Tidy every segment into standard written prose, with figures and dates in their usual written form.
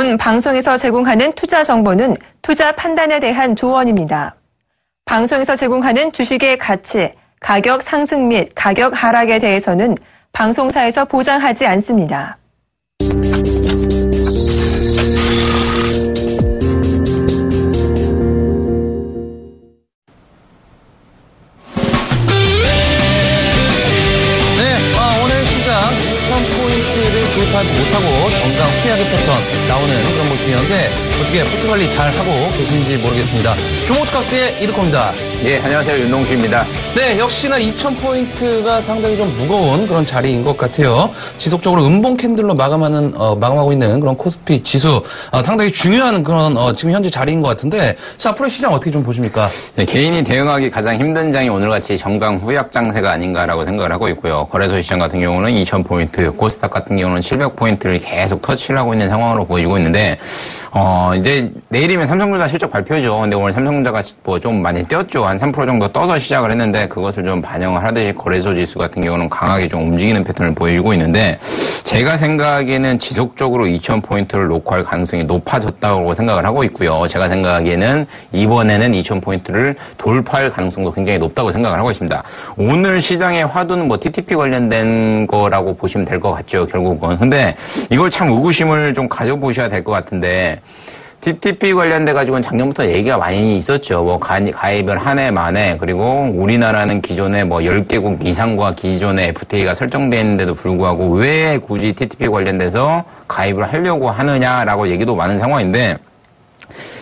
지금 방송에서 제공하는 투자 정보는 투자 판단에 대한 조언입니다. 방송에서 제공하는 주식의 가치, 가격 상승 및 가격 하락에 대해서는 방송사에서 보장하지 않습니다. 오늘 시장 2,000포인트를 돌파하지 못하고 정강 후약의 패턴 나오는 그런 모습이었는데 어떻게 포트관리 잘 하고 계신지 모르겠습니다. 조목투캅스의 이득호입니다. 예, 안녕하세요. 윤동주입니다. 네, 역시나 2,000포인트가 상당히 좀 무거운 그런 자리인 것 같아요. 지속적으로 음봉 캔들로 마감하고 있는 그런 코스피 지수, 상당히 중요한 그런, 지금 현재 자리인 것 같은데, 자, 앞으로의 시장 어떻게 좀 보십니까? 네, 개인이 대응하기 가장 힘든 장이 오늘같이 정강 후약 장세가 아닌가라고 생각을 하고 있고요. 거래소 시장 같은 경우는 2,000포인트, 코스닥 같은 경우는 700포인트를 계속 터치를 하고 있는 상황으로 보여지고 있는데, 이제 내일이면 삼성전자 실적 발표죠. 근데 오늘 삼성전자가 뭐 좀 많이 뛰었죠. 한 3% 정도 떠서 시작을 했는데 그것을 좀 반영을 하듯이 거래소 지수 같은 경우는 강하게 좀 움직이는 패턴을 보여주고 있는데 제가 생각하기에는 지속적으로 2,000포인트를 놓고 할 가능성이 높아졌다고 생각을 하고 있고요. 제가 생각하기에는 이번에는 2,000포인트를 돌파할 가능성도 굉장히 높다고 생각을 하고 있습니다. 오늘 시장의 화두는 뭐 TTP 관련된 거라고 보시면 될 것 같죠. 결국은. 근데 이걸 참 의구심을 좀 가져보셔야 될 것 같은데 TTP 관련돼 가지고는 작년부터 얘기가 많이 있었죠. 뭐 가입을 한 해 만에 그리고 우리나라는 기존에 뭐 10개국 이상과 기존의 FTA가 설정돼 있는데도 불구하고 왜 굳이 TTP 관련돼서 가입을 하려고 하느냐라고 얘기도 많은 상황인데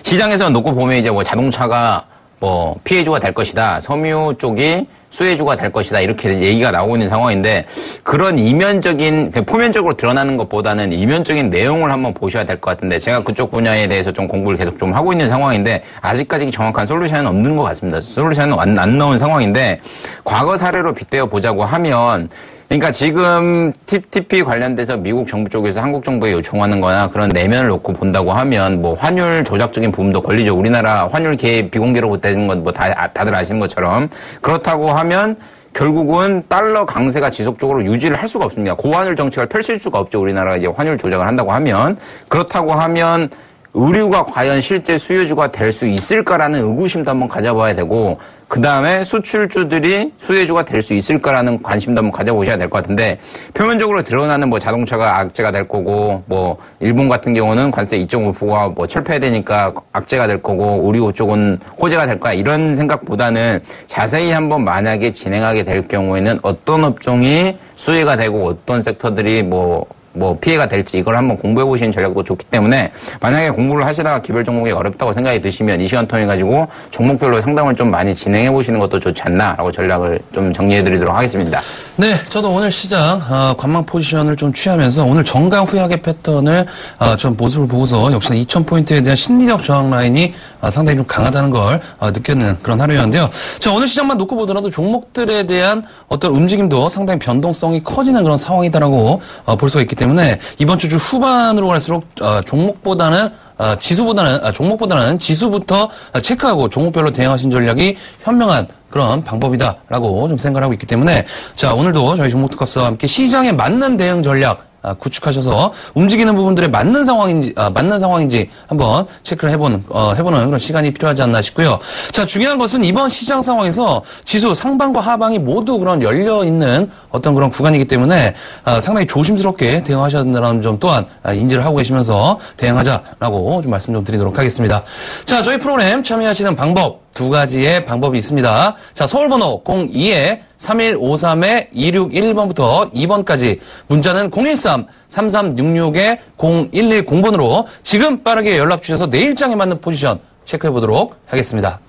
시장에서 놓고 보면 이제 뭐 자동차가 뭐 피해주가 될 것이다. 섬유 쪽이 수혜주가 될 것이다. 이렇게 얘기가 나오고 있는 상황인데 그런 이면적인 표면적으로 드러나는 것보다는 이면적인 내용을 한번 보셔야 될 것 같은데 제가 그쪽 분야에 대해서 좀 공부를 계속 좀 하고 있는 상황인데 아직까지 정확한 솔루션은 없는 것 같습니다. 솔루션은 안 나온 상황인데 과거 사례로 빗대어 보자고 하면 그러니까 지금 TTP 관련돼서 미국 정부 쪽에서 한국 정부에 요청하는 거나 그런 내면을 놓고 본다고 하면 뭐 환율 조작적인 부분도 걸리죠. 우리나라 환율 계획 비공개로 되는 건 뭐 다들 아시는 것처럼 그렇다고 하면 결국은 달러 강세가 지속적으로 유지를 할 수가 없습니다. 고환율 정책을 펼칠 수가 없죠. 우리나라가 이제 환율 조작을 한다고 하면 그렇다고 하면 의류가 과연 실제 수혜주가 될 수 있을까라는 의구심도 한번 가져봐야 되고 그 다음에 수출주들이 수혜주가 될 수 있을까라는 관심도 한번 가져보셔야 될 것 같은데 표면적으로 드러나는 뭐 자동차가 악재가 될 거고 뭐 일본 같은 경우는 관세 2.5%가 뭐 철폐되니까 악재가 될 거고 의류 쪽은 호재가 될 거야 이런 생각보다는 자세히 한번 만약에 진행하게 될 경우에는 어떤 업종이 수혜가 되고 어떤 섹터들이 뭐 피해가 될지 이걸 한번 공부해 보시는 전략도 좋기 때문에 만약에 공부를 하시다가 기별 종목이 어렵다고 생각이 드시면 이 시간 통해 가지고 종목별로 상담을 좀 많이 진행해 보시는 것도 좋지 않나라고 전략을 좀 정리해 드리도록 하겠습니다. 네, 저도 오늘 시장 관망 포지션을 좀 취하면서 오늘 정강 후약의 패턴을 좀 모습을 보고서 역시나 2,000포인트에 대한 심리적 저항 라인이 상당히 좀 강하다는 걸 느끼는 그런 하루였는데요. 자, 오늘 시장만 놓고 보더라도 종목들에 대한 어떤 움직임도 상당히 변동성이 커지는 그런 상황이다라고 볼 수가 있기 때문에 이번 주 후반으로 갈수록 종목보다는 지수부터 체크하고 종목별로 대응하신 전략이 현명한 그런 방법이다라고 좀 생각하고 있기 때문에 자, 오늘도 저희 종목투캅스와 함께 시장에 맞는 대응 전략 구축하셔서 움직이는 부분들에 맞는 상황인지 한번 체크를 해보는 그런 시간이 필요하지 않나 싶고요. 자, 중요한 것은 이번 시장 상황에서 지수 상방과 하방이 모두 그런 열려있는 어떤 그런 구간이기 때문에 상당히 조심스럽게 대응하셔야 된다는 점 또한 인지를 하고 계시면서 대응하자라고 좀 말씀 좀 드리도록 하겠습니다. 자, 저희 프로그램 참여하시는 방법 두 가지의 방법이 있습니다. 자, 서울번호 02-3153-2611번부터 2번까지 문자는 013-3366-0110번으로 지금 빠르게 연락 주셔서 내일장에 맞는 포지션 체크해 보도록 하겠습니다.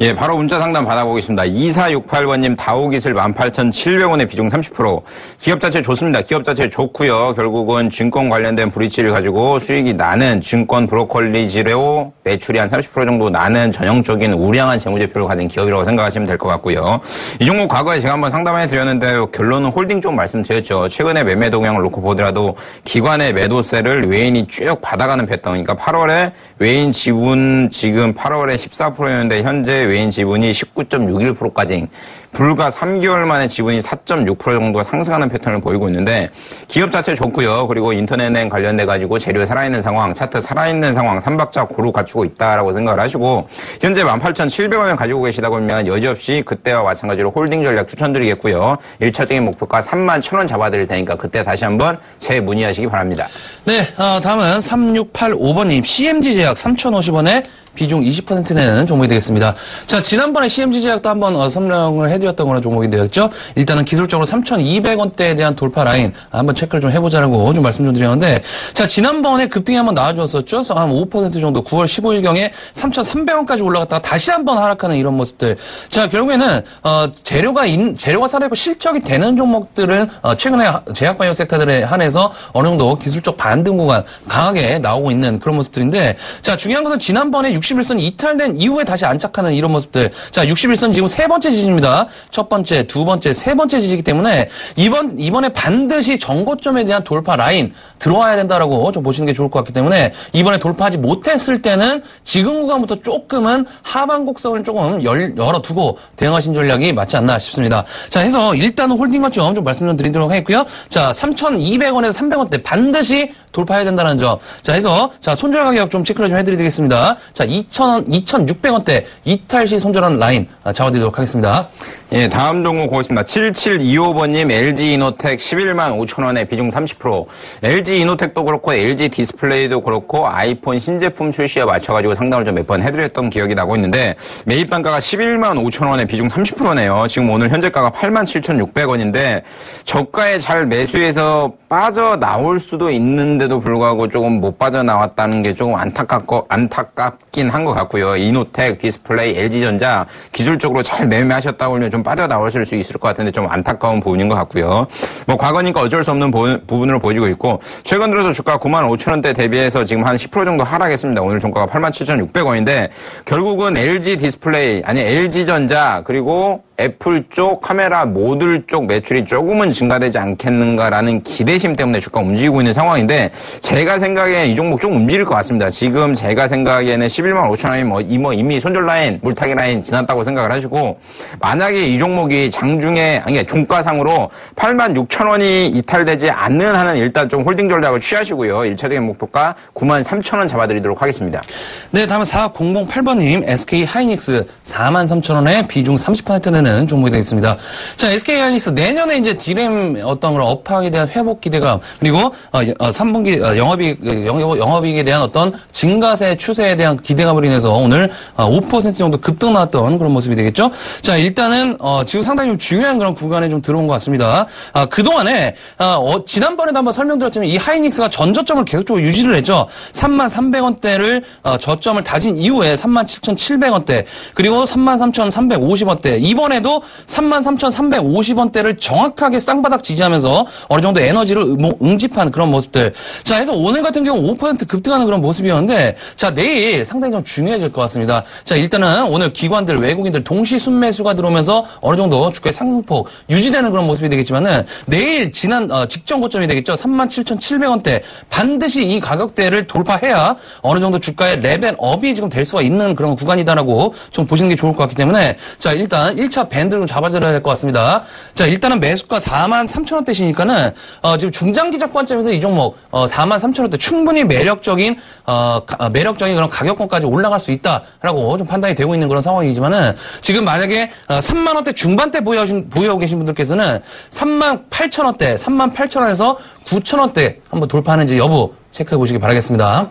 예, 바로 문자 상담 받아보겠습니다. 2468번님 다우깃을 18,700원에 비중 30%. 기업 자체 좋습니다. 기업 자체 좋고요. 결국은 증권 관련된 브리치를 가지고 수익이 나는 증권 브로커리지로 매출이 한 30% 정도 나는 전형적인 우량한 재무제표를 가진 기업이라고 생각하시면 될 것 같고요. 이 종목 과거에 제가 한번 상담해 드렸는데 결론은 홀딩 쪽 말씀드렸죠. 최근에 매매 동향을 놓고 보더라도 기관의 매도세를 외인이 쭉 받아가는 패턴. 그러니까 8월에 외인 지분 지금 8월에 14%였는데 현재 외인 지분이 19.61%까지 불과 3개월 만에 지분이 4.6% 정도가 상승하는 패턴을 보이고 있는데 기업 자체 좋고요. 그리고 인터넷은행 관련돼 가지고 재료 살아있는 상황, 차트 살아있는 상황, 3박자 고루 갖추고 있다라고 생각을 하시고 현재 18,700원을 가지고 계시다 보면 여지없이 그때와 마찬가지로 홀딩 전략 추천드리겠고요. 1차적인 목표가 31,000원 잡아드릴 테니까 그때 다시 한번 재문의하시기 바랍니다. 네, 다음은 3685번님 CMG제약 3,050원에 비중 20% 내는 종목이 되겠습니다. 자, 지난번에 CMG제약도 한번 설명을 해드렸던 거는 종목이 되었죠. 일단은 기술적으로 3,200원대에 대한 돌파 라인 한번 체크를 좀 해보자라고 좀 말씀 좀 드렸는데, 자, 지난번에 급등이 한번 나와주었었죠. 한 5% 정도 9월 15일경에 3,300원까지 올라갔다가 다시 한번 하락하는 이런 모습들. 자, 결국에는 재료가 살아있고 실적이 되는 종목들은 최근에 제약바이오 섹터들에 한해서 어느 정도 기술적 반등 구간 강하게 나오고 있는 그런 모습들인데, 자, 중요한 것은 지난번에 61선 이탈된 이후에 다시 안착하는 이런 모습들. 자, 61선 지금 세 번째 지지입니다. 첫 번째, 두 번째, 세 번째 지지이기 때문에 이번에 반드시 정고점에 대한 돌파 라인 들어와야 된다라고 좀 보시는 게 좋을 것 같기 때문에 이번에 돌파하지 못했을 때는 지금 구간부터 조금은 하방 곡선을 조금 열어두고 대응하신 전략이 맞지 않나 싶습니다. 자, 해서 일단은 홀딩 관점 좀 말씀 좀 드리도록 하겠고요. 자, 3,200원에서 300원대 반드시 돌파해야 된다는 점. 자, 해서 자, 손절 가격 좀 체크를 좀 해드리겠습니다. 자, 2,000원, 2,600원대 이탈 시 손절하는 라인 잡아드리도록 하겠습니다. 예, 다음 종목 보겠습니다. 7725번님 LG이노텍 11만 5천원에 비중 30%. LG이노텍도 그렇고 LG 디스플레이도 그렇고 아이폰 신제품 출시에 맞춰가지고 상담을 좀 몇 번 해드렸던 기억이 나고 있는데 매입 단가가 11만 5천원에 비중 30%네요. 지금 오늘 현재가가 8만 7,600원인데 저가에 잘 매수해서 빠져나올 수도 있는데도 불구하고 조금 못 빠져나왔다는 게 조금 안타깝긴 한 것 같고요. 이노텍, 디스플레이, LG전자 기술적으로 잘 매매하셨다고 하면 좀 빠져나오실 수 있을 것 같은데 좀 안타까운 부분인 것 같고요. 뭐 과거니까 어쩔 수 없는 부분으로 보여지고 있고 최근 들어서 주가 9만 5천원대 대비해서 지금 한 10% 정도 하락했습니다. 오늘 종가가 8만 7,600원인데 결국은 LG 디스플레이 아니 LG전자 그리고 애플 쪽 카메라 모듈 쪽 매출이 조금은 증가되지 않겠는가라는 기대심 때문에 주가 움직이고 있는 상황인데 제가 생각에 이 종목 좀 움직일 것 같습니다. 지금 제가 생각에는 11만 5천원이 이미 손절 라인, 물타기 라인 지났다고 생각을 하시고 만약에 이 종목이 장중에 아니 종가상으로 8만 6천원이 이탈되지 않는 한은 일단 좀 홀딩 전략을 취하시고요. 1차적인 목표가 9만 3천원 잡아드리도록 하겠습니다. 네, 다음은 4008번님 SK 하이닉스 4만 3천원에 비중 30% 내는 종목이 되겠습니다. 자, SK 하이닉스 내년에 이제 디램 어떤 그런 업황에 대한 회복 기대감 그리고 3분기 영업이익에 대한 어떤 증가세 추세에 대한 기대감으로 인해서 오늘 5% 정도 급등 나왔던 그런 모습이 되겠죠. 자, 일단은 지금 상당히 좀 중요한 그런 구간에 좀 들어온 것 같습니다. 그동안에 지난번에도 한번 설명드렸지만 이 하이닉스가 전저점을 계속적으로 유지를 했죠. 3만 300원대를 저점을 다진 이후에 3만 7,700원대 그리고 3만 3,350원대 이번에도 3만 3,350원대를 정확하게 쌍바닥 지지하면서 어느 정도 에너지를 응집한 그런 모습들. 자, 해서 오늘 같은 경우 5% 급등하는 그런 모습이었는데 자, 내일 상당히 좀 중요해질 것 같습니다. 자, 일단은 오늘 기관들, 외국인들 동시 순매수가 들어오면서 어느 정도 주가의 상승폭 유지되는 그런 모습이 되겠지만은 내일 직전 고점이 되겠죠. 37,700원대 반드시 이 가격대를 돌파해야 어느 정도 주가의 레벨업이 지금 될 수가 있는 그런 구간이다라고 좀 보시는 게 좋을 것 같기 때문에 자, 일단 1차 밴드를 좀 잡아드려야 될 것 같습니다. 자, 일단은 매수가 4만 3천원대시니까는 지금 중장기적 관점에서 이 종목 4만 3천원대 충분히 매력적인 그런 가격권까지 올라갈 수 있다라고 좀 판단이 되고 있는 그런 상황이지만은 지금 만약에 3만 원대 중반대 보유하고 계신 분들께서는 3만 8천원대, 3만 8천원에서 9천원대 한번 돌파하는지 여부 체크해 보시기 바라겠습니다.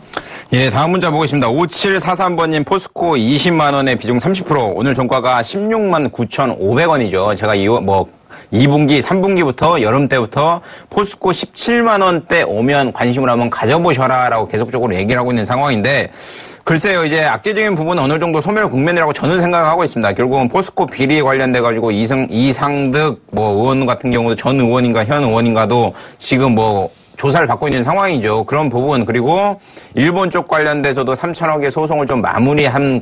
예, 다음 문자 보겠습니다. 5743번님 포스코 20만원에 비중 30% 오늘 종가가 16만 9,500원이죠. 제가 2분기, 3분기부터 여름 때부터 포스코 17만원대 오면 관심을 한번 가져보셔라라고 계속적으로 얘기를 하고 있는 상황인데 글쎄요, 이제 악재적인 부분은 어느 정도 소멸 국면이라고 저는 생각하고 있습니다. 결국은 포스코 비리에 관련돼가지고 이상득 의원 같은 경우도 전 의원인가 현 의원인가도 지금 조사를 받고 있는 상황이죠. 그런 부분 그리고 일본 쪽 관련돼서도 3천억의 소송을 좀 마무리한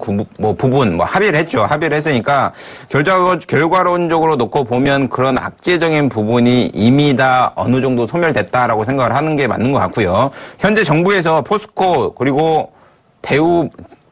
부분 합의를 했죠. 합의를 했으니까 결과론적으로 놓고 보면 그런 악재적인 부분이 이미 다 어느 정도 소멸됐다라고 생각을 하는 게 맞는 것 같고요. 현재 정부에서 포스코 그리고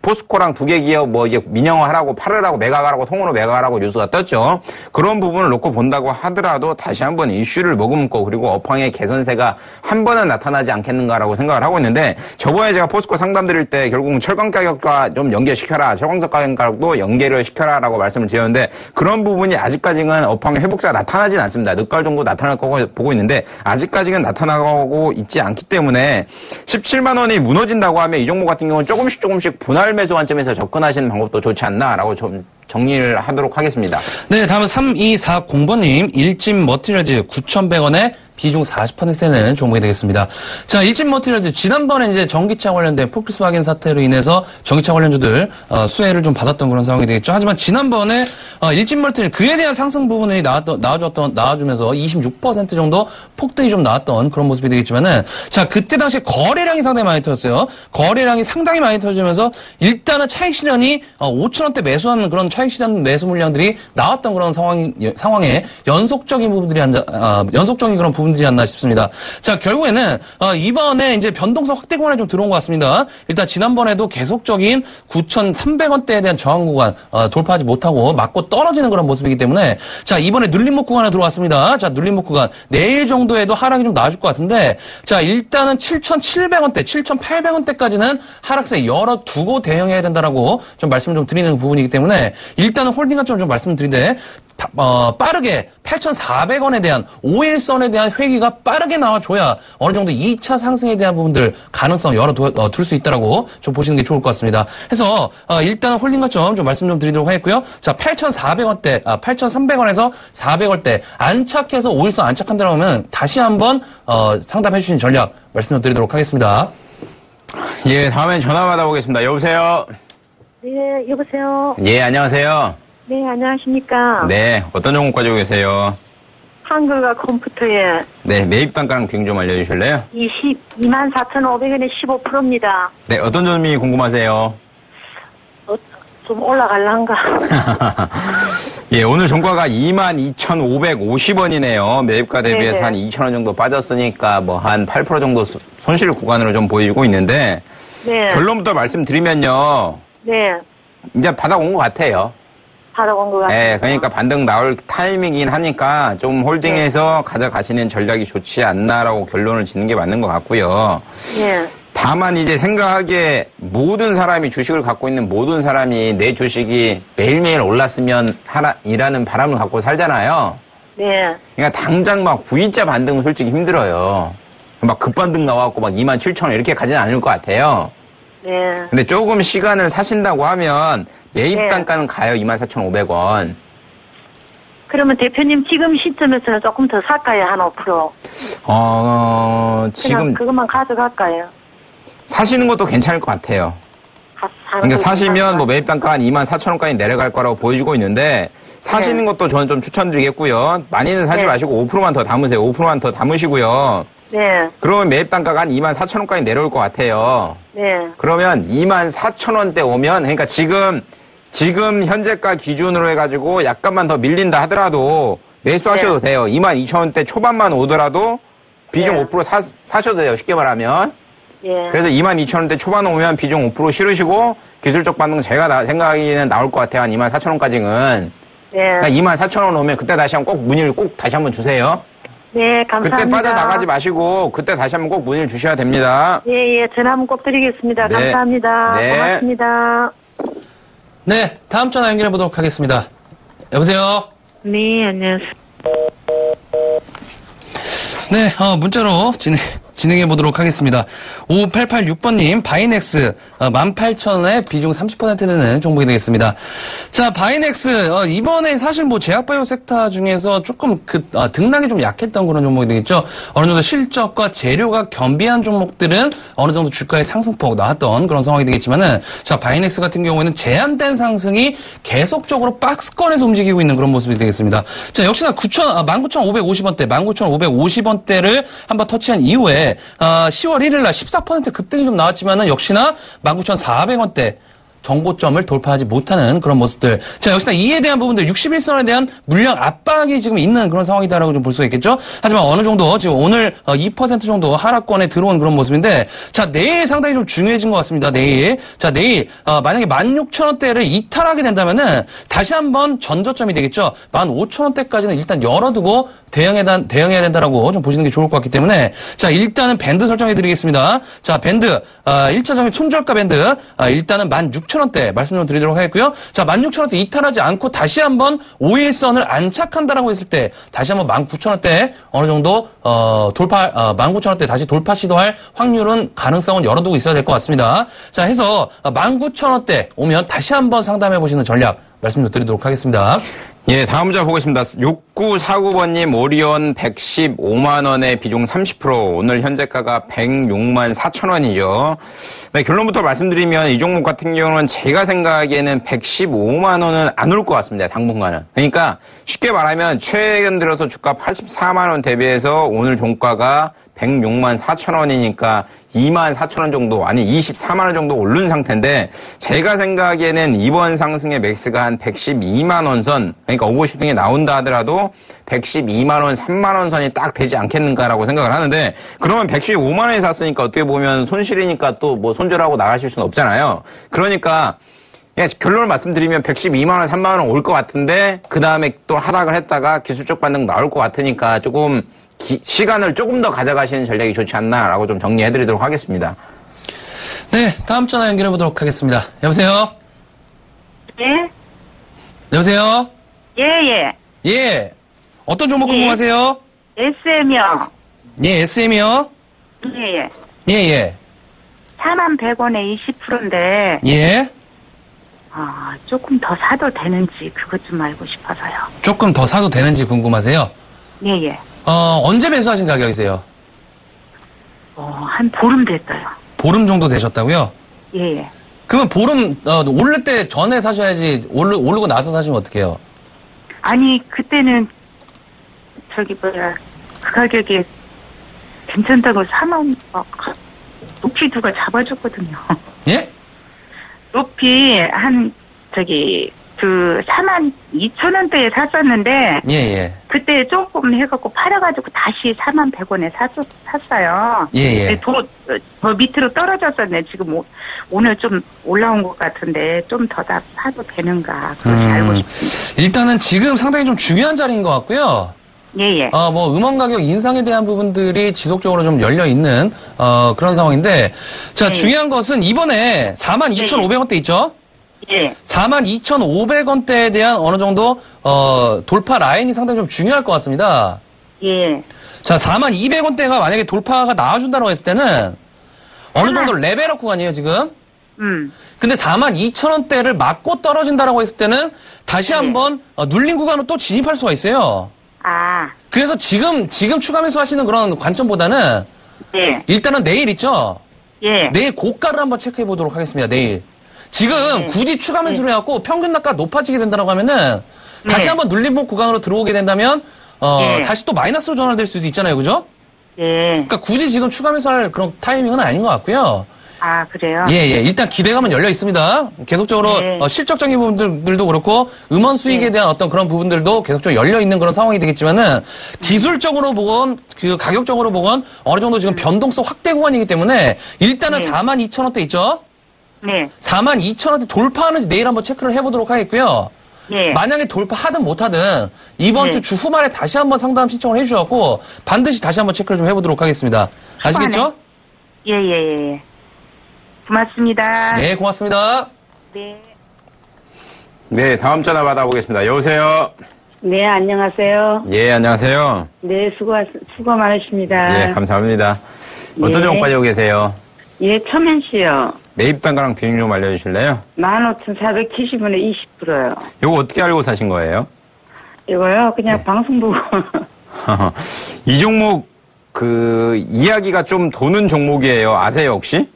포스코랑 두 개 기업 뭐 이제 민영화하라고 팔으라고 매각하라고 통으로 매각하라고 뉴스가 떴죠. 그런 부분을 놓고 본다고 하더라도 다시 한번 이슈를 머금고 그리고 업황의 개선세가 한 번은 나타나지 않겠는가라고 생각을 하고 있는데 저번에 제가 포스코 상담 드릴 때 결국은 철강 가격과 좀 연계시켜라. 철광석 가격도 연계를 시켜라라고 말씀을 드렸는데 그런 부분이 아직까지는 업황의 회복세가 나타나진 않습니다. 늦가을 정도 나타날 거고 보고 있는데 아직까지는 나타나고 있지 않기 때문에 17만 원이 무너진다고 하면 이 종목 같은 경우는 조금씩 분할 매수 관점에서 접근하시는 방법도 좋지 않나라고 좀 정리를 하도록 하겠습니다. 네, 다음은 3240번님, 일진 머티리얼즈 9,100원에 비중 40%는 종목이 되겠습니다. 자, 일진 머티리얼즈 지난번에 이제 전기차 관련된 폭스바겐 사태로 인해서 전기차 관련주들 수혜를 좀 받았던 그런 상황이 되겠죠. 하지만 지난번에 일진 머티리얼 그에 대한 상승 부분이 나와주면서 26% 정도 폭등이 좀 나왔던 그런 모습이 되겠지만은 자, 그때 당시에 거래량이 상당히 많이 터졌어요. 거래량이 상당히 많이 터지면서 일단은 차익 실현이 5,000원대 매수하는 그런 차익 실현 매수 물량들이 나왔던 그런 상황에 연속적인 부분들이 연속적인 그런 부분들이 않나 싶습니다. 자, 결국에는 이번에 이제 변동성 확대 구간에 좀 들어온 것 같습니다. 일단 지난번에도 계속적인 9,300원대에 대한 저항 구간 돌파하지 못하고 맞고 떨어지는 그런 모습이기 때문에 자, 이번에 눌림목 구간에 들어왔습니다. 자, 눌림목 구간 내일 정도에도 하락이 좀 나아질 것 같은데 자, 일단은 7,700원대, 7,800원대까지는 하락세 열어두고 대응해야 된다라고 좀 말씀을 좀 드리는 부분이기 때문에 일단은 홀딩 관점 좀 말씀드리는데 빠르게 8,400원에 대한 5일선에 대한 회기가 빠르게 나와줘야 어느 정도 2차 상승에 대한 부분들 가능성 열어둘 수 있다라고 좀 보시는 게 좋을 것 같습니다. 해서 일단은 홀딩 관점 좀 말씀 좀 드리도록 하겠고요. 자, 8,400원대, 8,300원에서 400원대 안착해서 5일선 안착한다고 하면 다시 한번 상담해 주신 전략 말씀 좀 드리도록 하겠습니다. 예, 다음엔 전화 받아보겠습니다. 여보세요? 네, 여보세요? 예, 안녕하세요? 네, 안녕하십니까? 네, 어떤 종목 가지고 계세요? 한글과 컴퓨터에 네, 매입 단가랑 비중 좀 알려주실래요? 24,500원에 15%입니다. 네, 어떤 점이 궁금하세요? 좀 올라갈란가? 예, 오늘 종가가 22,550원이네요. 매입가 대비해서 네네. 한 2,000원 정도 빠졌으니까 뭐 한 8% 정도 손실 구간으로 좀 보이고 있는데 네. 결론부터 말씀드리면요. 네, 이제 바닥 온 것 같아요. 받아온 것 같아요. 예, 그러니까 반등 나올 타이밍이긴 하니까 좀 홀딩해서 가져가시는 전략이 좋지 않나라고 결론을 짓는 게 맞는 것 같고요. 네, 다만 이제 생각하기에 모든 사람이 주식을 갖고 있는 모든 사람이 내 주식이 매일매일 올랐으면 하라라는 바람을 갖고 살잖아요. 네, 그러니까 당장 막 V자 반등은 솔직히 힘들어요. 막 급반등 나와갖고 막 27,000원 이렇게 가지는 않을 것 같아요. 네. 근데 조금 시간을 사신다고 하면 매입 네. 단가는 가요. 24,500원. 그러면 대표님 지금 시점에서는 조금 더 살까요? 한 5%? 지금 그냥 그것만 가져갈까요? 사시는 것도 괜찮을 것 같아요. 그러니까 사시면 뭐 매입 단가 한 24,000원까지 내려갈 거라고 보여주고 있는데 사시는 것도 저는 좀 추천드리겠고요. 많이는 사지 네. 마시고 5%만 더 담으세요. 5%만 더 담으시고요. 네, 그러면 매입 단가가 한 24,000원까지 내려올 것 같아요. 네, 그러면 24,000원대 오면 그러니까 지금 현재가 기준으로 해가지고 약간만 더 밀린다 하더라도 매수하셔도 돼요. 22,000원대 초반만 오더라도 비중 네. 5% 사셔도 돼요. 쉽게 말하면. 예. 그래서 22,000원대 초반 오면 비중 5% 실으시고 기술적 반등 제가 생각하기에는 나올 것 같아요. 한 24,000원까지는. 네, 그러니까 24,000원 오면 그때 다시 한번 꼭 문의를 꼭 다시 한번 주세요. 네, 감사합니다. 그때 빠져나가지 마시고 그때 다시 한번 꼭 문의를 주셔야 됩니다. 예, 전화 한번 꼭 드리겠습니다. 네. 감사합니다. 네. 고맙습니다. 네, 다음 전화 연결해 보도록 하겠습니다. 여보세요? 네, 안녕하세요. 네, 문자로 진행해 보도록 하겠습니다. 5886번님, 바이넥스, 18,000원에 비중 30% 되는 종목이 되겠습니다. 자, 바이넥스, 이번에 사실 뭐 제약바이오 섹터 중에서 조금 등락이 좀 약했던 그런 종목이 되겠죠. 어느 정도 실적과 재료가 겸비한 종목들은 어느 정도 주가의 상승폭 나왔던 그런 상황이 되겠지만은, 자, 바이넥스 같은 경우에는 제한된 상승이 계속적으로 박스권에서 움직이고 있는 그런 모습이 되겠습니다. 자, 역시나 19,550원대, 19,550원대를 한번 터치한 이후에 10월 1일 날 14% 급등이 좀 나왔지만은 역시나 19,400원대 정고점을 돌파하지 못하는 그런 모습들. 자, 역시나 이에 대한 부분들 61선에 대한 물량 압박이 지금 있는 그런 상황이다라고 좀 볼 수가 있겠죠. 하지만 어느 정도 지금 오늘 2% 정도 하락권에 들어온 그런 모습인데, 자, 내일 상당히 좀 중요해진 것 같습니다. 내일. 자, 내일 만약에 16,000원대를 이탈하게 된다면은 다시 한번 전저점이 되겠죠. 15,000원대까지는 일단 열어두고 대응해야 된다라고 좀 보시는 게 좋을 것 같기 때문에, 자, 일단은 밴드 설정해드리겠습니다. 자, 밴드 1차적인 손절가 밴드 일단은 16,000원대 말씀 좀 드리도록 하겠고요. 자, 16,000원대 이탈하지 않고 다시 한번 5일선을 안착한다라고 했을 때 다시 한번 19,000원대 어느 정도 19,000원대 다시 돌파 시도할 확률은 가능성은 열어두고 있어야 될 것 같습니다. 자, 해서 19,000원대 오면 다시 한번 상담해 보시는 전략 말씀 좀 드리도록 하겠습니다. 예, 다음 문자 보겠습니다. 6949번님, 오리온 115만원에 비중 30%, 오늘 현재가가 106만 4천원이죠. 네, 결론부터 말씀드리면 이 종목 같은 경우는 제가 생각하기에는 115만원은 안 올 것 같습니다, 당분간은. 그러니까 쉽게 말하면 최근 들어서 주가 84만원 대비해서 오늘 종가가 106만 4천원이니까 2만 4천원 정도, 아니 24만원 정도 오른 상태인데, 제가 생각에는 이번 상승의 맥스가 한 112만원 선, 그러니까 오버슈팅이 나온다 하더라도 112만원, 3만원 선이 딱 되지 않겠는가라고 생각을 하는데, 그러면 115만원에 샀으니까 어떻게 보면 손실이니까 또 뭐 손절하고 나가실 수는 없잖아요. 그러니까 결론을 말씀드리면 112만원, 3만원 올 것 같은데, 그 다음에 또 하락을 했다가 기술적 반등 나올 것 같으니까 조금 시간을 조금 더 가져가시는 전략이 좋지 않나라고 좀 정리해드리도록 하겠습니다. 네, 다음 전화 연결해보도록 하겠습니다. 여보세요? 예? 여보세요? 예. 예. 어떤 종목 궁금하세요? SM이요. 예, SM이요? 예. 예. 41,100원에 20%인데, 예. 조금 더 사도 되는지 그것 좀 알고 싶어서요. 조금 더 사도 되는지 궁금하세요? 예. 언제 매수하신 가격이세요? 한 보름 됐어요. 보름 정도 되셨다고요? 예. 그러면 보름, 오를 때 전에 사셔야지, 오르고 나서 사시면 어떡해요? 아니, 그때는, 그 가격에 괜찮다고 높이 누가 잡아줬거든요. 예? 높이, 42,000원대에 샀었는데, 예. 그때 조금 해갖고 팔아가지고 다시 41,100원에 샀어요. 예. 더 밑으로 떨어졌었네. 지금 오늘 좀 올라온 것 같은데 좀 더 다 사도 되는가. 그걸 알고 싶습니다. 일단은 지금 상당히 좀 중요한 자리인 것 같고요. 예. 음원 가격 인상에 대한 부분들이 지속적으로 좀 열려있는, 그런 상황인데, 자, 중요한 것은 이번에 42,500원대 있죠? 예. 42,500원대에 대한 어느 정도 돌파 라인이 상당히 좀 중요할 것 같습니다. 예. 자, 42,200원대가 만약에 돌파가 나와준다고 했을 때는 어느 정도 레벨업 구간이에요, 지금. 근데 42,000원대를 맞고 떨어진다라고 했을 때는 다시 한번 눌린 구간으로 또 진입할 수가 있어요. 그래서 지금 추가 매수하시는 그런 관점보다는 일단은 내일 있죠? 예. 내일 고가를 한번 체크해 보도록 하겠습니다, 내일. 지금 굳이 추가 매수를 해갖고 평균 낙가 높아지게 된다고 하면은 다시 한번 눌림목 구간으로 들어오게 된다면 다시 또 마이너스로 전환될 수도 있잖아요, 그죠? 그러니까 굳이 지금 추가 매수할 그런 타이밍은 아닌 것 같고요. 그래요? 예. 일단 기대감은 열려 있습니다. 계속적으로 실적적인 부분들도 그렇고 음원 수익에 대한 어떤 그런 부분들도 계속적으로 열려 있는 그런 상황이 되겠지만은 기술적으로 보건 그 가격적으로 보건 어느 정도 지금 변동성 확대 구간이기 때문에 일단은 42,000원대 있죠? 네. 42,000원대 돌파하는지 내일 한번 체크를 해보도록 하겠고요. 만약에 돌파하든 못하든 이번 주 주후반에 다시 한번 상담 신청을 해주셨고 반드시 다시 한번 체크를 좀 해보도록 하겠습니다. 아시겠죠? 예. 고맙습니다. 네, 고맙습니다. 네, 다음 전화 받아보겠습니다. 여보세요? 네, 안녕하세요. 예, 안녕하세요. 네, 수고 많으십니다. 예, 감사합니다. 어떤 종목 가지고 계세요? 예, 처면 씨요. 매입 단가랑 비중 좀 알려주실래요? 15,470원에 20%요. 이거 어떻게 알고 사신 거예요? 이거요? 그냥 방송 보고. 이 종목, 이야기가 좀 도는 종목이에요. 아세요, 혹시?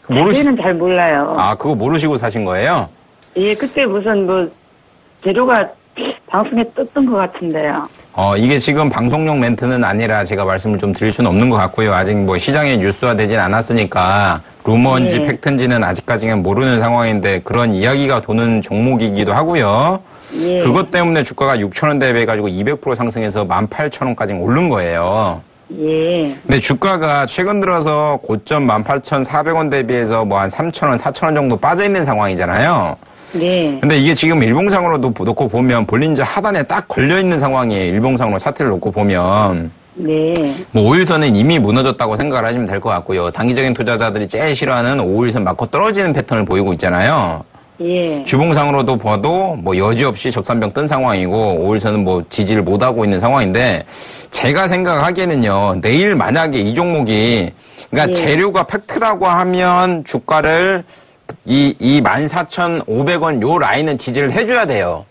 자세는 잘 몰라요. 그거 모르시고 사신 거예요? 예, 그때 무슨 재료가 방송에 떴던 것 같은데요. 이게 지금 방송용 멘트는 아니라 제가 말씀을 좀 드릴 수는 없는 것 같고요. 아직 뭐 시장에 뉴스화되진 않았으니까 루머인지 네. 팩트인지는 아직까지는 모르는 상황인데 그런 이야기가 도는 종목이기도 하고요. 예. 그것 때문에 주가가 6,000원 대비해가지고 200% 상승해서 18,000원까지 오른 거예요. 예. 근데 주가가 최근 들어서 고점 18,400원 대비해서 뭐 한 3,000원, 4,000원 정도 빠져있는 상황이잖아요. 네. 근데 이게 지금 일봉상으로 놓고 보면 볼린저 하단에 딱 걸려있는 상황이에요. 일봉상으로 차트를 놓고 보면. 네. 뭐 5일선은 이미 무너졌다고 생각을 하시면 될 것 같고요. 단기적인 투자자들이 제일 싫어하는 5일선 맞고 떨어지는 패턴을 보이고 있잖아요. 예. 주봉상으로도 봐도 뭐 여지없이 적산병 뜬 상황이고 5일선은 뭐 지지를 못하고 있는 상황인데 제가 생각하기에는요. 내일 만약에 이 종목이 그러니까 예. 재료가 팩트라고 하면 주가를 이 14,500원 요 라인은 지지를 해줘야 돼요.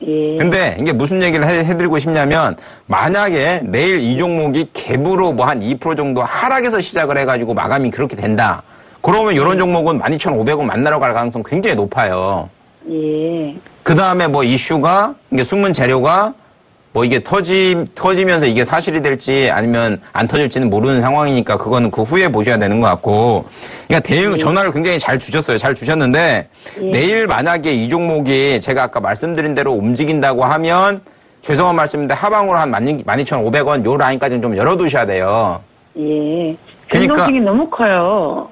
예. 근데 이게 무슨 얘기를 해드리고 싶냐면 만약에 내일 이 종목이 갭으로 뭐 한 2% 정도 하락해서 시작을 해가지고 마감이 그렇게 된다. 그러면 이런 종목은 12,500원 만나러 갈 가능성 굉장히 높아요. 예. 그 다음에 뭐 이슈가 이게 숨은 재료가 뭐 이게 터지면서 이게 사실이 될지 아니면 안 터질지는 모르는 상황이니까 그거는 그 후에 보셔야 되는 것 같고. 그러니까 대응 전화를 굉장히 잘 주셨어요. 잘 주셨는데 내일 만약에 이 종목이 제가 아까 말씀드린 대로 움직인다고 하면 죄송한 말씀인데 하방으로 한 12,500원 요 라인까지는 좀 열어두셔야 돼요. 예. 그러니까- 변동성이 너무 커요.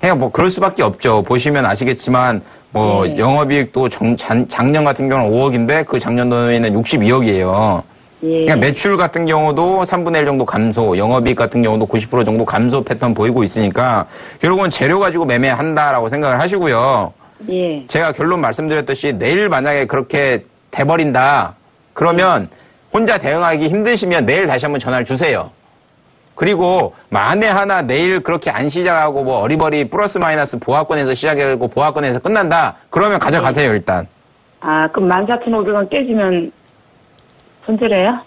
그냥 뭐 그럴 수밖에 없죠. 보시면 아시겠지만 뭐 네. 영업이익도 작년 같은 경우는 5억인데 그 작년도에는 62억이에요. 예. 그러니까 매출 같은 경우도 3분의 1 정도 감소, 영업이익 같은 경우도 90% 정도 감소 패턴 보이고 있으니까 결국은 재료 가지고 매매한다라고 생각을 하시고요. 예. 제가 결론 말씀드렸듯이 내일 만약에 그렇게 돼버린다 그러면 혼자 대응하기 힘드시면 내일 다시 한번 전화를 주세요. 그리고 만에 하나 내일 그렇게 안 시작하고 뭐 어리버리 플러스 마이너스 보합권에서 시작하고 보합권에서 끝난다. 그러면 가져가세요 일단. 아, 그럼 14,500원 깨지면 손절해요?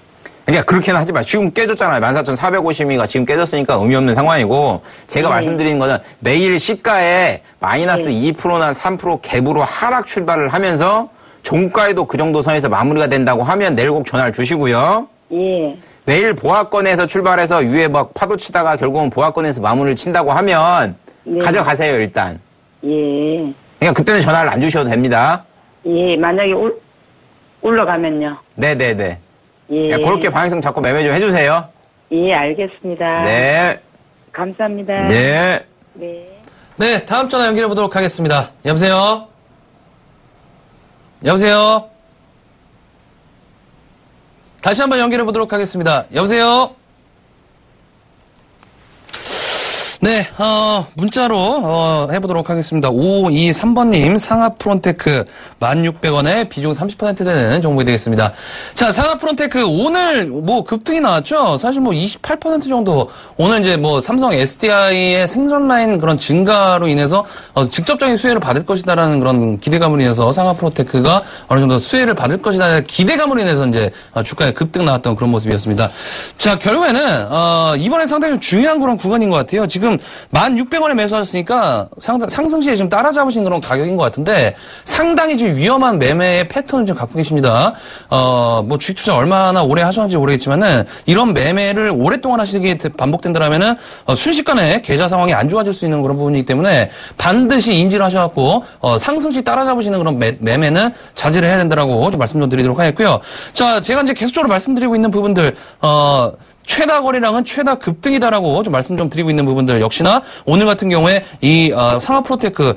그러니까 그렇게는 하지 마. 지금 깨졌잖아요. 14,450이가 지금 깨졌으니까 의미 없는 상황이고 제가 네. 말씀드리는 거는 내일 시가에 마이너스 2%나 3% 갭으로 하락 출발을 하면서 종가에도 그 정도 선에서 마무리가 된다고 하면 내일 꼭 전화를 주시고요. 예. 내일 보합권에서 출발해서 위에 막 파도 치다가 결국은 보합권에서 마무리를 친다고 하면 네. 가져가세요 일단. 예. 그러니까 그때는 전화를 안 주셔도 됩니다. 예. 만약에 올라가면요. 네네네. 예. 그러니까 그렇게 방향성 잡고 매매 좀 해주세요. 예, 알겠습니다. 네. 감사합니다. 네. 네. 네, 다음 전화 연결해 보도록 하겠습니다. 여보세요? 여보세요? 다시 한번 연결해 보도록 하겠습니다. 여보세요? 네, 문자로, 해보도록 하겠습니다. 523번님, 상하 프론테크 1,600원에 비중 30% 되는 종목이 되겠습니다. 자, 상하 프론테크 오늘 뭐 급등이 나왔죠? 사실 뭐 28% 정도, 오늘 이제 뭐 삼성 SDI의 생산 라인 그런 증가로 인해서 직접적인 수혜를 받을 것이다라는 그런 기대감으로 인해서 상하 프론테크가 어느 정도 수혜를 받을 것이다 기대감으로 인해서 이제 주가에 급등 나왔던 그런 모습이었습니다. 자, 결국에는, 이번에 상당히 중요한 그런 구간인 것 같아요. 지금 1,600원에 매수하셨으니까 상승 시에 지금 따라잡으신 그런 가격인 것 같은데 상당히 지금 위험한 매매의 패턴을 지금 갖고 계십니다. 뭐 주식 투자 얼마나 오래 하셨는지 모르겠지만은 이런 매매를 오랫동안 하시게 반복된다면은 순식간에 계좌 상황이 안 좋아질 수 있는 그런 부분이기 때문에 반드시 인지를 하셔갖고 상승 시 따라잡으시는 그런 매매는 자제를 해야 된다라고 좀 말씀 좀 드리도록 하겠고요. 자, 제가 이제 계속적으로 말씀드리고 있는 부분들 최다 거래량은 최다 급등이다라고 좀 말씀 좀 드리고 있는 부분들 역시나 오늘 같은 경우에 이 상하 프로테크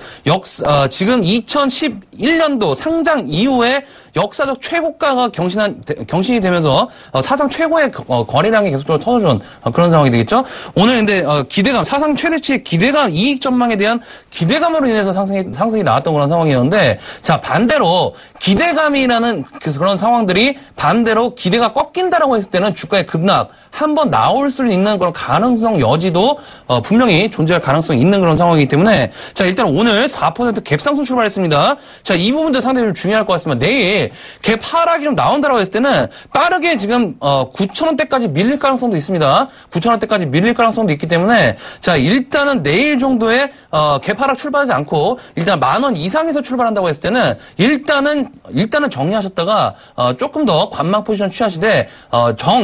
지금 2011년도 상장 이후에 역사적 최고가가 경신이 되면서 사상 최고의 거래량이 계속적으로 터져준 그런 상황이 되겠죠. 오늘 근데 기대감 사상 최대치 기대감 이익 전망에 대한 기대감으로 인해서 상승이 나왔던 그런 상황이었는데 자 반대로 기대감이라는 그런 상황들이 반대로 기대가 꺾인다라고 했을 때는 주가의 급락 한번 나올 수 있는 그런 가능성 여지도 분명히 존재할 가능성이 있는 그런 상황이기 때문에 자, 일단 오늘 4% 갭 상승 출발했습니다. 자, 이 부분도 상당히 좀 중요할 것 같습니다. 내일 갭 하락이 좀 나온다라고 했을 때는 빠르게 지금 9,000원대까지 밀릴 가능성도 있습니다. 9,000원대까지 밀릴 가능성도 있기 때문에 자, 일단은 내일 정도에 갭 하락 출발하지 않고 일단 10,000원 이상에서 출발한다고 했을 때는 일단은 정리하셨다가 조금 더 관망 포지션 취하시되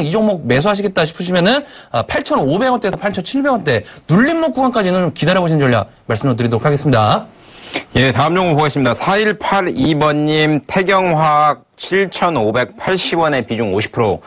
이 종목 매수하시겠다 싶으시면은 8,500원대에서 8,700원대 눌림목 구간까지는 좀 기다려보시는 전략 말씀을 드리도록 하겠습니다. 예, 다음 종목 보겠습니다. 4182번님 태경화학 7,580원의 비중 50%.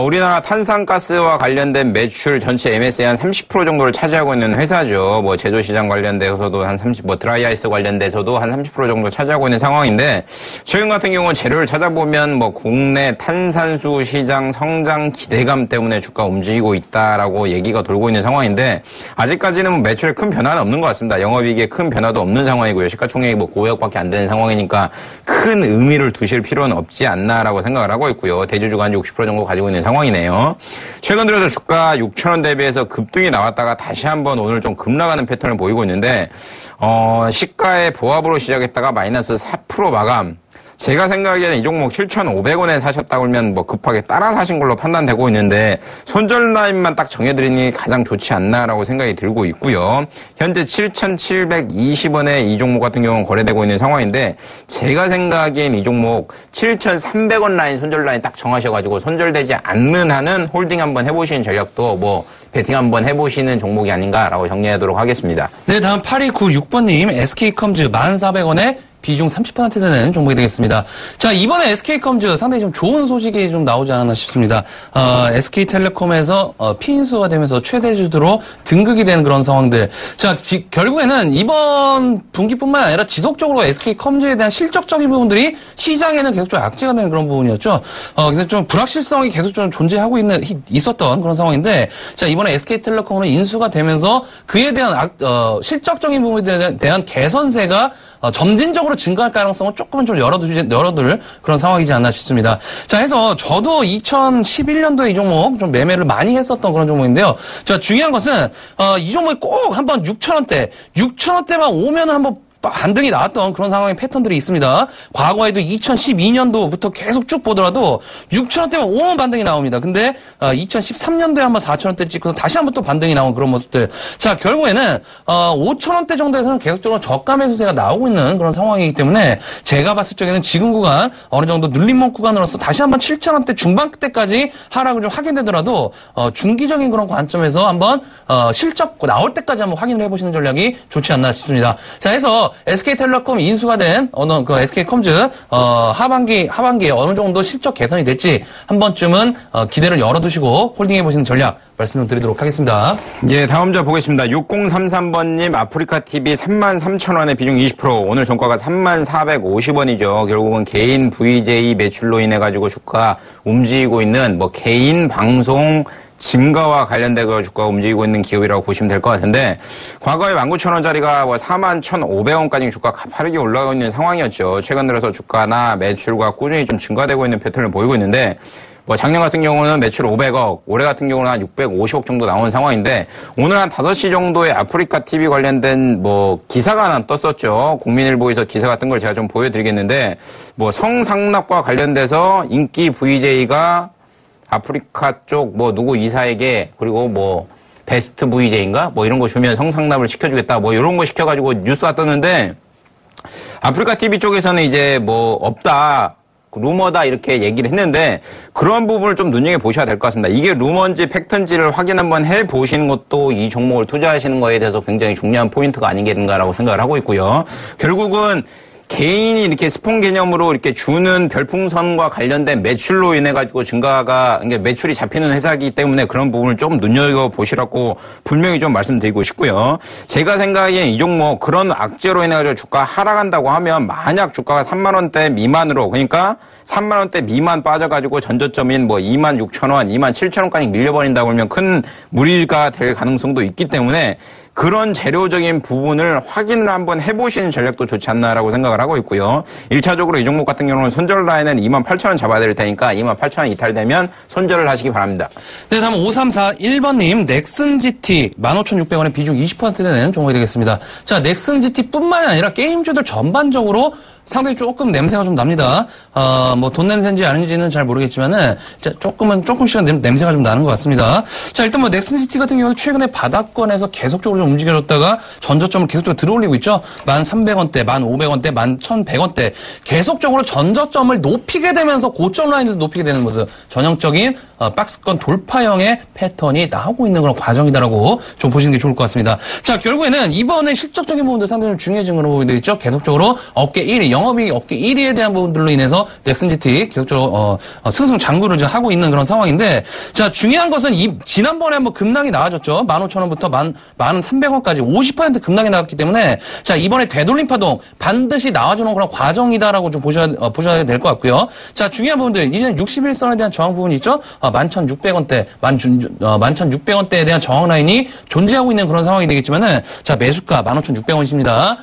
우리나라 탄산가스와 관련된 매출 전체 MS의 한 30% 정도를 차지하고 있는 회사죠. 뭐 제조시장 관련돼서도 한 30, 드라이아이스 관련돼서도 한 30% 정도 차지하고 있는 상황인데, 최근 같은 경우는 재료를 찾아보면 국내 탄산수 시장 성장 기대감 때문에 주가 움직이고 있다라고 얘기가 돌고 있는 상황인데, 아직까지는 매출에 큰 변화는 없는 것 같습니다. 영업이익에 큰 변화도 없는 상황이고요. 시가총액이 9억밖에 안 되는 상황이니까 큰 의미를 두실 필요는 없지 않나라고 생각을 하고 있고요. 대주주가 한 60% 정도 가지고 있는 상황이네요. 최근 들어서 주가 6,000원 대비해서 급등이 나왔다가 다시 한번 오늘 좀 급락하는 패턴을 보이고 있는데, 시가의 보합으로 시작했다가 마이너스 4% 마감. 제가 생각에는 이 종목 7,500원에 사셨다고 하면 급하게 따라 사신 걸로 판단되고 있는데, 손절 라인만 딱 정해드리니 가장 좋지 않나라고 생각이 들고 있고요. 현재 7,720원에 이 종목 같은 경우는 거래되고 있는 상황인데, 제가 생각엔 이 종목 7,300원 라인 손절 라인 딱 정하셔가지고 손절되지 않는 한은 홀딩 한번 해보시는 전략도 배팅 한번 해보시는 종목이 아닌가라고 정리하도록 하겠습니다. 네, 다음 8296번님 SK컴즈 1,400원에 비중 30% 되는 종목이 되겠습니다. 자, 이번에 SK컴즈 상당히 좀 좋은 소식이 좀 나오지 않았나 싶습니다. SK텔레콤에서 피인수가 되면서 최대주주로 등극이 되는 그런 상황들. 자, 결국에는 이번 분기뿐만 아니라 지속적으로 SK컴즈에 대한 실적적인 부분들이 시장에는 계속 좀 악재가 되는 그런 부분이었죠. 그래서 좀 불확실성이 계속 좀 존재하고 있었던 그런 상황인데, 자, 이번에 SK텔레콤은 인수가 되면서 그에 대한 실적적인 부분에 대한 개선세가 점진적으로 증가할 가능성은 조금은 좀 열어둘 그런 상황이지 않나 싶습니다. 자, 해서 저도 2011년도에 이 종목 좀 매매를 많이 했었던 그런 종목인데요. 자, 중요한 것은 이 종목이 꼭 한번 6,000원대만 오면 한번 반등이 나왔던 그런 상황의 패턴들이 있습니다. 과거에도 2012년도부터 계속 쭉 보더라도 6,000원대만 오면 반등이 나옵니다. 근데 2013년도에 한번 4,000원대 찍고서 다시 한번 또 반등이 나온 그런 모습들. 자, 결국에는 5,000원대 정도에서는 계속적으로 저가 매수세가 나오고 있는 그런 상황이기 때문에 제가 봤을 적에는 지금 구간 어느 정도 눌림목 구간으로서 다시 한번 7,000원대 중반대까지 하락을 좀 하게 되더라도 중기적인 그런 관점에서 한번 실적 나올 때까지 한번 확인을 해보시는 전략이 좋지 않나 싶습니다. 자, 해서 SK텔레콤 인수가 된 SK컴즈 하반기에 어느 정도 실적 개선이 될지 한 번쯤은 기대를 열어두시고 홀딩해 보시는 전략 말씀 좀 드리도록 하겠습니다. 예, 다음 자 보겠습니다. 6033번님 아프리카TV 33,000원의 비중 20%. 오늘 종가가 3450원이죠. 결국은 개인 VJ 매출로 인해 가지고 주가 움직이고 있는 개인 방송 증가와 관련된 주가가 움직이고 있는 기업이라고 보시면 될 것 같은데, 과거에 19,000원짜리가 41,500원까지 주가가 가파르게 올라가고 있는 상황이었죠. 최근 들어서 주가나 매출과 꾸준히 좀 증가되고 있는 패턴을 보이고 있는데, 작년 같은 경우는 매출 500억, 올해 같은 경우는 한 650억 정도 나온 상황인데, 오늘 한 5시 정도에 아프리카TV 관련된 기사가 하나 떴었죠. 국민일보에서 기사가 뜬 걸 제가 좀 보여드리겠는데, 성상납과 관련돼서 인기 VJ가 아프리카 쪽 누구 이사에게, 그리고 베스트 VJ인가 이런 거 주면 성상납을 시켜주겠다 이런 거 시켜가지고 뉴스가 떴는데, 아프리카TV 쪽에서는 이제 없다, 루머다 이렇게 얘기를 했는데, 그런 부분을 좀 눈여겨보셔야 될 것 같습니다. 이게 루머인지 팩트인지를 확인 한번 해보시는 것도 이 종목을 투자하시는 거에 대해서 굉장히 중요한 포인트가 아니겠는가라고 생각을 하고 있고요. 결국은 개인이 이렇게 스폰 개념으로 이렇게 주는 별풍선과 관련된 매출로 인해 가지고 매출이 잡히는 회사이기 때문에 그런 부분을 좀 눈여겨보시라고 분명히 좀 말씀드리고 싶고요. 제가 생각엔 이 종목 그런 악재로 인해 가지고 주가 하락한다고 하면, 만약 주가가 3만원대 미만으로, 그러니까 3만원대 미만 빠져가지고 전저점인 26,000원, 27,000원까지 밀려버린다고 하면 큰 무리가 될 가능성도 있기 때문에, 그런 재료적인 부분을 확인을 한번 해보시는 전략도 좋지 않나라고 생각을 하고 있고요. 1차적으로 이 종목 같은 경우는 손절 라인은 28,000원 잡아야 될 테니까 28,000원 이탈되면 손절을 하시기 바랍니다. 네, 다음 5341번님, 넥슨GT 15,600원에 비중 20% 되는 종목이 되겠습니다. 자, 넥슨GT뿐만이 아니라 게임주들 전반적으로 상당히 조금 냄새가 좀 납니다. 뭐 돈 냄새인지 아닌지는 잘 모르겠지만은 조금씩은 냄새가 좀 나는 것 같습니다. 자, 일단 뭐 넥슨GT 같은 경우는 최근에 바닥권에서 계속적으로 좀 움직여줬다가 전저점을 계속적으로 들어올리고 있죠. 1,300원대, 1,500원대, 1,100원대 계속적으로 전저점을 높이게 되면서 고점 라인을 높이게 되는 모습, 전형적인 박스권 돌파형의 패턴이 나오고 있는 그런 과정이다라고 좀 보시는 게 좋을 것 같습니다. 자, 결국에는 이번에 실적적인 부분도 상당히 중요해진 걸로 보이고 있죠. 계속적으로 업계 1위, 영업이익 업계 1위에 대한 부분들로 인해서 넥슨GT 계속적으로 승승장구를 하고 있는 그런 상황인데, 자, 중요한 것은 지난번에 한번 급락이 나와줬죠. 15,000원부터 13,000원까지 50% 급락이 나왔기 때문에, 자, 이번에 되돌림 파동 반드시 나와주는 그런 과정이다라고 좀 보셔야 될 것 같고요. 자, 중요한 부분들, 이제는 61선에 대한 저항 부분이 있죠. 11,600원대, 11,600원대에 대한 저항 라인이 존재하고 있는 그런 상황이 되겠지만은, 자, 매수가 15,600원입니다.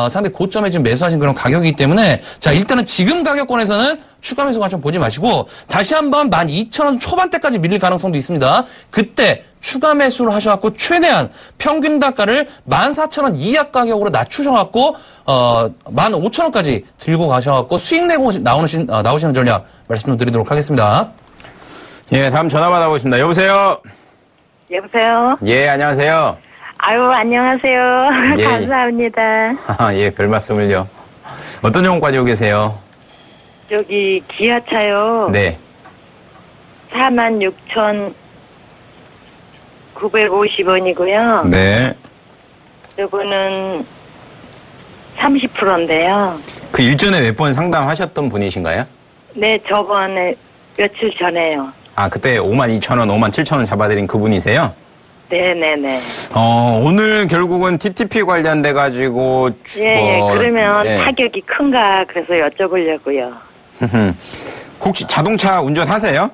상당히 고점에 지금 매수하신 그런 가격이기 때문에, 자, 일단은 지금 가격권에서는 추가 매수 관점 보지 마시고, 다시 한번 12,000원 초반대까지 밀릴 가능성도 있습니다. 그때 추가 매수를 하셔갖고, 최대한 평균 단가를 14,000원 이하 가격으로 낮추셔갖고, 15,000원까지 들고 가셔갖고, 수익 내고 나오시는 전략 말씀 좀 드리도록 하겠습니다. 예, 다음 전화 받아보겠습니다. 여보세요? 여보세요? 예, 안녕하세요. 아유, 안녕하세요. 예. 감사합니다. 예, 별 말씀을요. 어떤 종목 가지고 계세요? 저기, 기아차요. 네. 46,950원이고요. 네. 요거는 30%인데요. 그 일전에 몇 번 상담하셨던 분이신가요? 네, 저번에 며칠 전에요. 아, 그때 52,000원, 57,000원 잡아드린 그분이세요? 네네네. 오늘 결국은 TTP 관련돼가지고. 예, 그러면 예. 타격이 큰가, 그래서 여쭤보려고요. 혹시 자동차 운전하세요?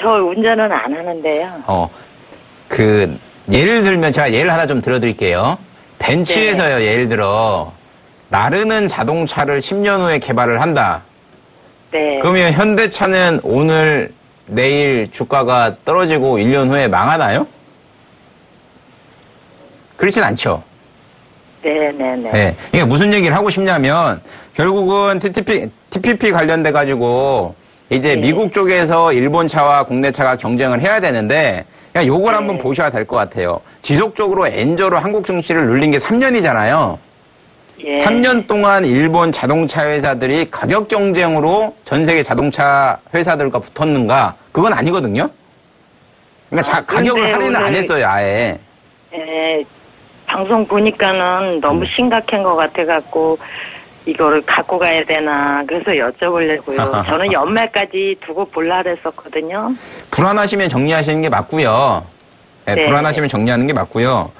저 운전은 안 하는데요. 예를 들면 제가 예를 하나 좀 들어드릴게요. 벤츠에서요, 네. 예를 들어, 나르는 자동차를 10년 후에 개발을 한다. 네. 그러면 현대차는 오늘, 내일 주가가 떨어지고 1년 후에 망하나요? 그렇진 않죠. 네네네. 네. 그러니까 무슨 얘기를 하고 싶냐면, 결국은 TPP 관련돼가지고, 이제 네. 미국 쪽에서 일본 차와 국내 차가 경쟁을 해야 되는데, 그냥 요걸 네. 한번 보셔야 될 것 같아요. 지속적으로 엔저로 한국 증시를 눌린 게 3년이잖아요. 예. 3년 동안 일본 자동차 회사들이 가격 경쟁으로 전 세계 자동차 회사들과 붙었는가? 그건 아니거든요. 그러니까 가격을 할인을 안 했어요, 아예. 예, 방송 보니까는 너무 심각한 것 같아갖고, 이거를 갖고 가야 되나, 그래서 여쭤보려고요. 저는 연말까지 두고 볼라 그랬었거든요. 불안하시면 정리하시는 게 맞고요. 네, 네. 불안하시면 정리하는 게 맞고요.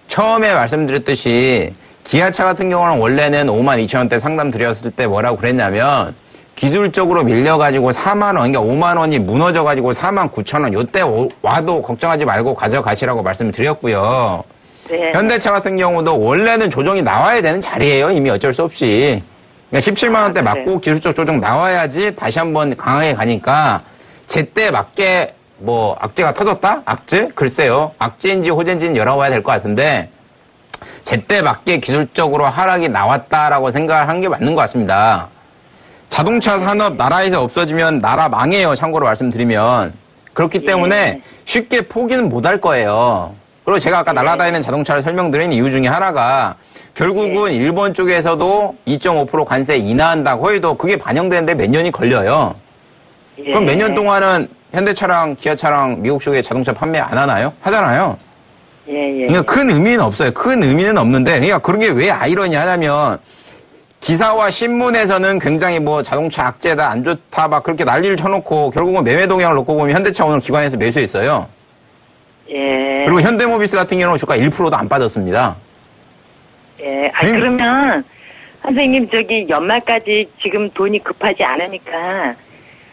처음에 말씀드렸듯이 기아차 같은 경우는 원래는 52,000원대 상담 드렸을 때 뭐라고 그랬냐면 기술적으로 밀려가지고 4만 원, 그러니까 5만 원이 무너져가지고 49,000원, 요때 와도 걱정하지 말고 가져가시라고 말씀을 드렸고요. 네. 현대차 같은 경우도 원래는 조정이 나와야 되는 자리예요. 이미 어쩔 수 없이. 그러니까 17만 원대 그래요? 맞고 기술적 조정 나와야지 다시 한번 강하게 가니까 제때 맞게 뭐 악재가 터졌다? 악재? 글쎄요. 악재인지 호재인지는 열어봐야 될 것 같은데 제때 맞게 기술적으로 하락이 나왔다라고 생각을 한 게 맞는 것 같습니다. 자동차 산업 나라에서 없어지면 나라 망해요. 참고로 말씀드리면. 그렇기 때문에 쉽게 포기는 못할 거예요. 그리고 제가 아까 날아다니는 자동차를 설명드린 이유 중에 하나가 결국은 일본 쪽에서도 2.5% 관세 인하한다고 해도 그게 반영되는데 몇 년이 걸려요. 그럼 몇 년 동안은 현대차랑 기아차랑 미국 쪽에 자동차 판매 안 하나요? 하잖아요. 그러니까 큰 의미는 없어요. 큰 의미는 없는데, 그러니까 그런 게 왜 아이러니하냐면 기사와 신문에서는 굉장히 뭐 자동차 악재다, 안 좋다, 막 그렇게 난리를 쳐놓고 결국은 매매 동향을 놓고 보면 현대차 오늘 기관에서 매수했어요. 예. 그리고 현대모비스 같은 경우는 주가 1%도 안 빠졌습니다. 예. 아, 그러면 선생님 저기 연말까지 지금 돈이 급하지 않으니까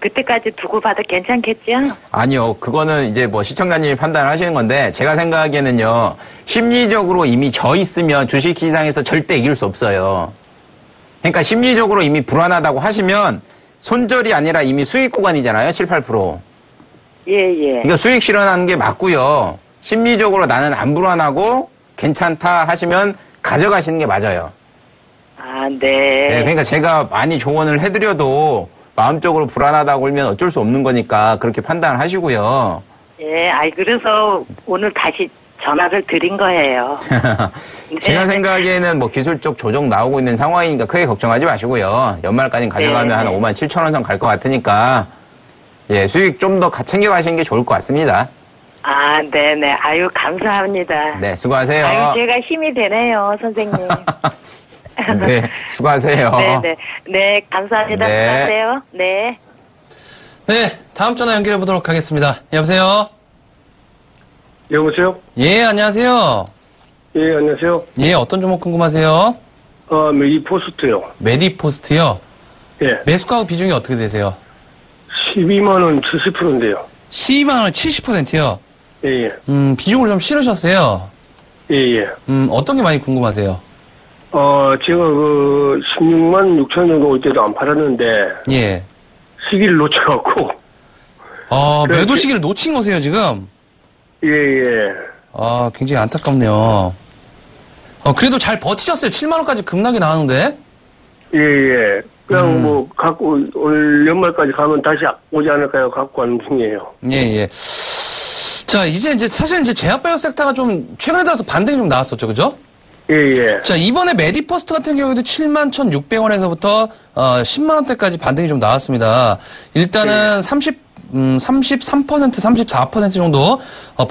그때까지 두고 봐도 괜찮겠죠? 아니요. 그거는 이제 뭐 시청자님이 판단을 하시는 건데 제가 생각하기에는요. 심리적으로 이미 져 있으면 주식시장에서 절대 이길 수 없어요. 그러니까 심리적으로 이미 불안하다고 하시면 손절이 아니라 이미 수익 구간이잖아요. 7, 8%. 예. 그러니까 수익 실현하는 게 맞고요. 심리적으로 나는 안 불안하고 괜찮다 하시면 가져가시는 게 맞아요. 아, 네. 네, 그러니까 제가 많이 조언을 해드려도 마음적으로 불안하다고 하면 어쩔 수 없는 거니까 그렇게 판단을 하시고요. 예, 그래서 오늘 다시 전화를 드린 거예요. 제가 생각에는 뭐 기술적 조정 나오고 있는 상황이니까 크게 걱정하지 마시고요. 연말까지 가져가면 한 5만 7천 원 선 갈 것 같으니까 예, 수익 좀 더 챙겨 가시는 게 좋을 것 같습니다. 아, 네네. 아유, 감사합니다. 네, 수고하세요. 아유, 제가 힘이 되네요, 선생님. 네, 수고하세요. 네네. 네, 감사합니다. 네. 수고하세요. 네. 네, 다음 전화 연결해 보도록 하겠습니다. 여보세요? 여보세요? 예, 안녕하세요. 예, 안녕하세요. 예, 어떤 종목 궁금하세요? 메디포스트요. 메디포스트요? 예. 매수가하고 비중이 어떻게 되세요? 12만원 70%인데요. 12만원 70%요? 예, 예. 비중을 좀 실으셨어요. 예, 예. 어떤 게 많이 궁금하세요? 제가 16만 6천 정도 올 때도 안 팔았는데, 예. 시기를 놓쳐갖고, 매도 시기를 놓친 거세요, 지금? 예, 예. 굉장히 안타깝네요. 그래도 잘 버티셨어요. 7만원까지 급락이 나왔는데. 예, 예. 그냥 갖고, 올 연말까지 가면 다시 오지 않을까요? 갖고 가는 중이에요. 예, 예. 자, 이제 사실 제약바이오 섹터가 좀 최근에 들어서 반등이 좀 나왔었죠, 그죠? 예, 예. 자, 이번에 메디포스트 같은 경우에도 71,600원에서부터 10만원대까지 반등이 좀 나왔습니다. 일단은 33%, 34% 정도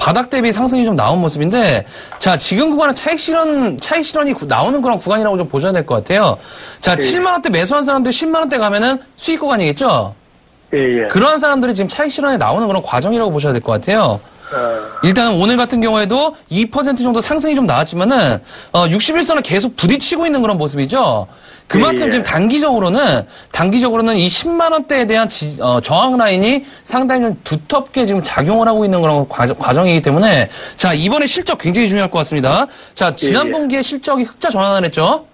바닥 대비 상승이 좀 나온 모습인데, 자, 지금 구간은 차익 실현이 나오는 그런 구간이라고 좀 보셔야 될 것 같아요. 자, 7만원대 매수한 사람들 10만원대 가면은 수익 구간이겠죠? 예, 예. 그러한 사람들이 지금 차익 실현에 나오는 그런 과정이라고 보셔야 될 것 같아요. 일단은 오늘 같은 경우에도 2% 정도 상승이 좀 나왔지만은 61선을 계속 부딪히고 있는 그런 모습이죠. 그만큼 예. 지금 단기적으로는 이 10만 원대에 대한 저항 라인이 상당히 좀 두텁게 지금 작용을 하고 있는 그런 과정이기 때문에 자, 이번에 실적 굉장히 중요할 것 같습니다. 자, 지난 분기에 실적이 흑자 전환을 했죠.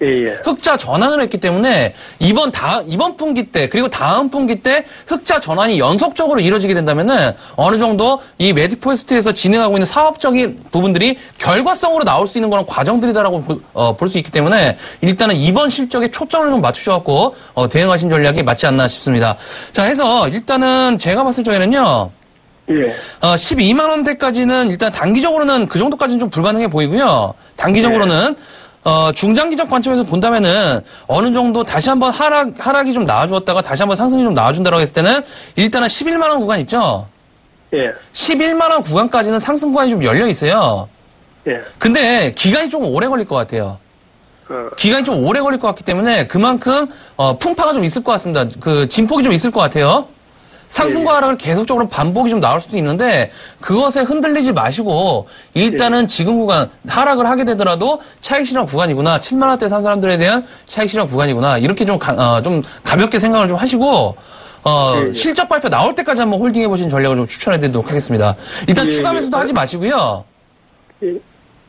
예, 예. 흑자 전환을 했기 때문에 이번 분기 때 그리고 다음 분기 때 흑자 전환이 연속적으로 이루어지게 된다면은 어느 정도 이 메디포스트에서 진행하고 있는 사업적인 부분들이 결과성으로 나올 수 있는 그런 과정들이다라고 볼 수 있기 때문에 일단은 이번 실적에 초점을 좀 맞추셔갖고 대응하신 전략이 맞지 않나 싶습니다. 자, 해서 일단은 제가 봤을 적에는요. 예. 12만 원대까지는 일단 단기적으로는 그 정도까지는 좀 불가능해 보이고요. 단기적으로는 중장기적 관점에서 본다면은 어느 정도 다시 한번 하락이 좀 나와주었다가 다시 한번 상승이 좀 나와준다라고 했을 때는 일단은 11만원 구간 있죠? 예. 11만원 구간까지는 상승 구간이 좀 열려 있어요. 예. 근데 기간이 좀 오래 걸릴 것 같아요. 기간이 좀 오래 걸릴 것 같기 때문에 그만큼 풍파가 좀 있을 것 같습니다. 그 진폭이 좀 있을 것 같아요. 상승과 하락을 계속적으로 반복이 좀 나올 수도 있는데 그것에 흔들리지 마시고 일단은 지금 구간 하락을 하게 되더라도 차익 실현 구간이구나. 7만 원대 산 사람들에 대한 차익 실현 구간이구나. 이렇게 좀 가볍게 생각을 좀 하시고 실적 발표 나올 때까지 한번 홀딩해 보신 전략을 좀 추천해 드리도록 하겠습니다. 일단 추가 매수도 하지 마시고요.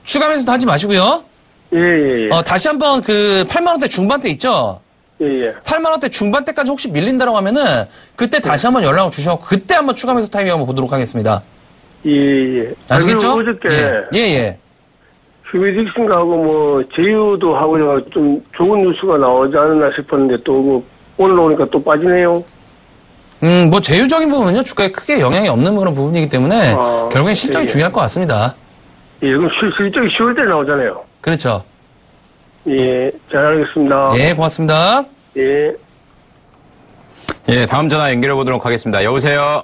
추가 매수도 하지 마시고요. 예. 다시 한번 그 8만 원대 중반대 있죠? 예. 8만 원대 중반대까지 혹시 밀린다고 하면은 그때 다시 한번 연락을 주셔서 그때 한번 추가 매수 타이밍 한번 보도록 하겠습니다. 예. 아시겠죠? 어저께 예. 휴메딕슨하고 뭐 제휴도 하고 좀 좋은 뉴스가 나오지 않았나 싶었는데 또 뭐 오늘 오니까 또 빠지네요. 뭐 제휴적인 부분은요 주가에 크게 영향이 없는 그런 부분이기 때문에 결국엔 실적이 중요할 것 같습니다. 예, 그럼 실적이 10월 때 나오잖아요. 그렇죠. 예, 잘 알겠습니다. 예, 고맙습니다. 예. 예, 다음 전화 연결해 보도록 하겠습니다. 여보세요?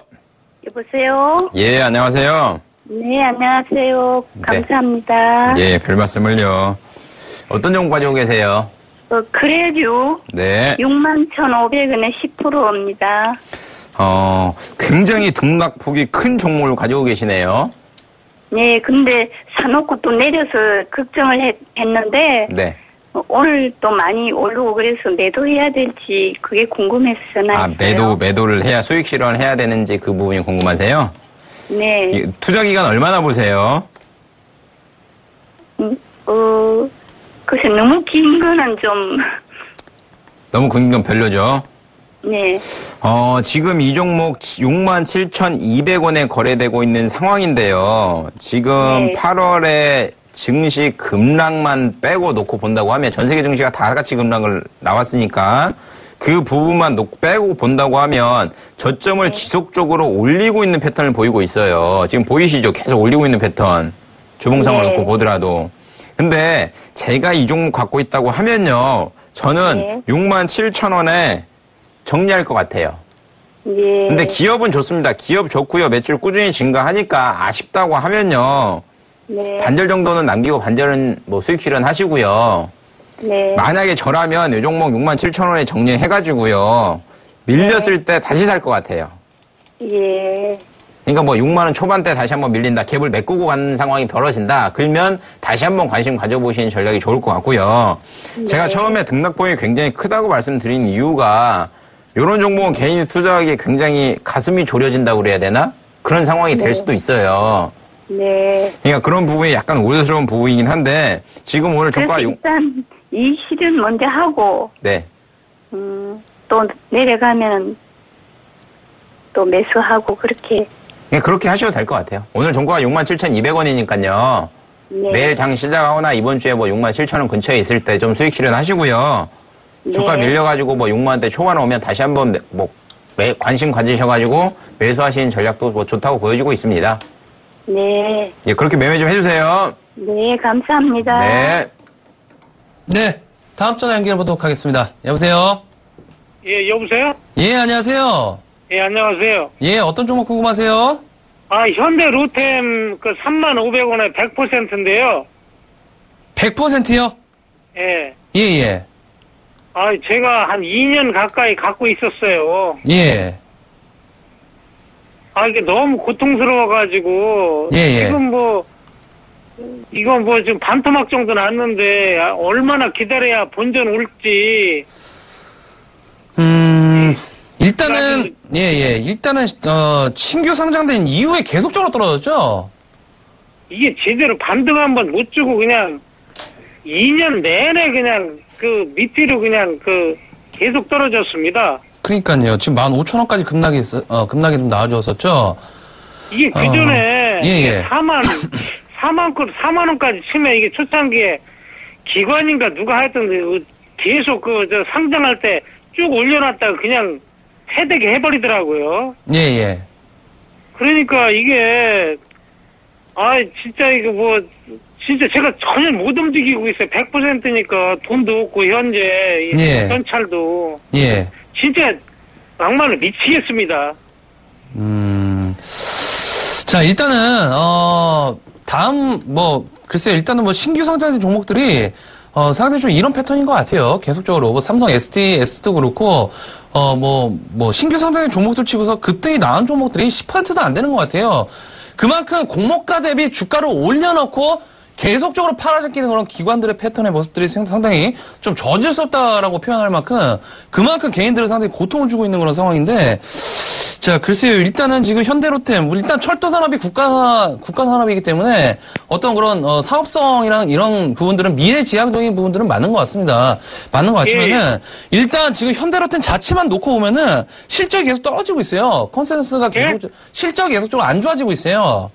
여보세요? 예, 안녕하세요. 네, 안녕하세요. 감사합니다. 예, 별 말씀을요. 어떤 종목 가지고 계세요? 그래도 네. 61,500원에 10%입니다. 굉장히 등락폭이 큰 종목을 가지고 계시네요. 네, 근데 사놓고 또 내려서 걱정을 했는데 네. 오늘 또 많이 오르고 그래서 매도해야 될지 그게 궁금해서 전화했어요. 매도를 해야 수익 실현해야 되는지 그 부분이 궁금하세요? 네. 투자 기간 얼마나 보세요? 글쎄 너무 긴 거는 좀. 너무 긴 건 별로죠? 네. 지금 이 종목 67,200원에 거래되고 있는 상황인데요. 지금 네. 8월에 증시 급락만 빼고 놓고 본다고 하면 전 세계 증시가 다 같이 급락을 나왔으니까 그 부분만 빼고 본다고 하면 저점을 지속적으로 올리고 있는 패턴을 보이고 있어요. 지금 보이시죠? 계속 올리고 있는 패턴. 주봉상을 놓고 보더라도. 근데 제가 이 종목 갖고 있다고 하면요. 저는 67,000원에 정리할 것 같아요. 예. 근데 기업은 좋습니다. 기업 좋고요. 매출 꾸준히 증가하니까 아쉽다고 하면요. 네. 반절 정도는 남기고 반절은 뭐 수익 실현 하시고요. 네. 만약에 저라면 이 종목 67,000원에 정리해가지고요. 밀렸을 때 다시 살 것 같아요. 예. 그러니까 뭐 6만 원 초반대 다시 한번 밀린다. 갭을 메꾸고 가는 상황이 벌어진다. 그러면 다시 한번 관심 가져보시는 전략이 좋을 것 같고요. 네. 제가 처음에 등락폭이 굉장히 크다고 말씀드린 이유가 이런 종목은 개인이 투자하기에 굉장히 가슴이 졸여진다고 그래야 되나? 그런 상황이 될 수도 있어요. 네. 그러니까 그런 부분이 약간 우려스러운 부분이긴 한데 지금 오늘 그래서 종가 일단 이 실은 먼저 하고 네. 또 내려가면 또 매수하고 그렇게. 그냥 그렇게 하셔도 될 것 같아요. 오늘 종가가 67,200원이니까요. 네. 내일 장 시작하거나 이번 주에 뭐 67,000원 근처에 있을 때 좀 수익 실현하시고요. 주가 네. 밀려가지고 뭐 6만 원대 초반 오면 다시 한번 뭐 관심 가지셔가지고 매수하시는 전략도 뭐 좋다고 보여지고 있습니다. 네. 예, 그렇게 매매 좀 해주세요. 네, 감사합니다. 네. 네. 다음 전화 연결해 보도록 하겠습니다. 여보세요? 예, 여보세요? 예, 안녕하세요. 예, 안녕하세요. 예, 어떤 종목 궁금하세요? 현대 로템 35,500원에 100%인데요. 100%요? 예. 예, 예. 제가 한 2년 가까이 갖고 있었어요. 예. 이게 너무 고통스러워가지고. 예, 예. 지금 이건 지금 반토막 정도 났는데, 얼마나 기다려야 본전 올지. 일단은, 예. 일단은, 신규 상장된 이후에 계속적으로 떨어졌죠? 이게 제대로 반등 한번 못 주고 그냥 2년 내내 그냥 밑으로 그냥 계속 떨어졌습니다. 그러니까요. 지금 15,000원까지 급락이 좀 나와줬었죠? 이게 그 전에 예. 4만 원까지 치면 이게 초창기에 기관인가 누가 하여튼 계속 상장할 때 쭉 올려놨다가 그냥 패대기 해버리더라고요. 예. 그러니까 이게 진짜 이거 진짜 제가 전혀 못 움직이고 있어요. 100%니까 돈도 없고 현재 예. 현찰도 예. 진짜 막말로 미치겠습니다. 자, 일단은 다음 글쎄요. 일단은 신규 상장된 종목들이 상당히 좀 이런 패턴인 것 같아요. 계속적으로 삼성 SDS도 그렇고 신규 상장된 종목들 치고서 급등이 나온 종목들이 10%도 안 되는 것 같아요. 그만큼 공모가 대비 주가를 올려놓고 계속적으로 팔아잡히는 그런 기관들의 패턴의 모습들이 상당히 좀 저질스럽다라고 표현할 만큼 그만큼 개인들은 상당히 고통을 주고 있는 그런 상황인데, 자, 글쎄요. 일단은 지금 현대로템, 일단 철도산업이 국가산업이기 때문에 어떤 그런 사업성이랑 이런 부분들은 미래지향적인 부분들은 맞는 것 같습니다. 맞는 것 같지만은 일단 지금 현대로템 자체만 놓고 보면은 실적이 계속 떨어지고 있어요. 컨센서스가 실적이 계속적으로 안 좋아지고 있어요.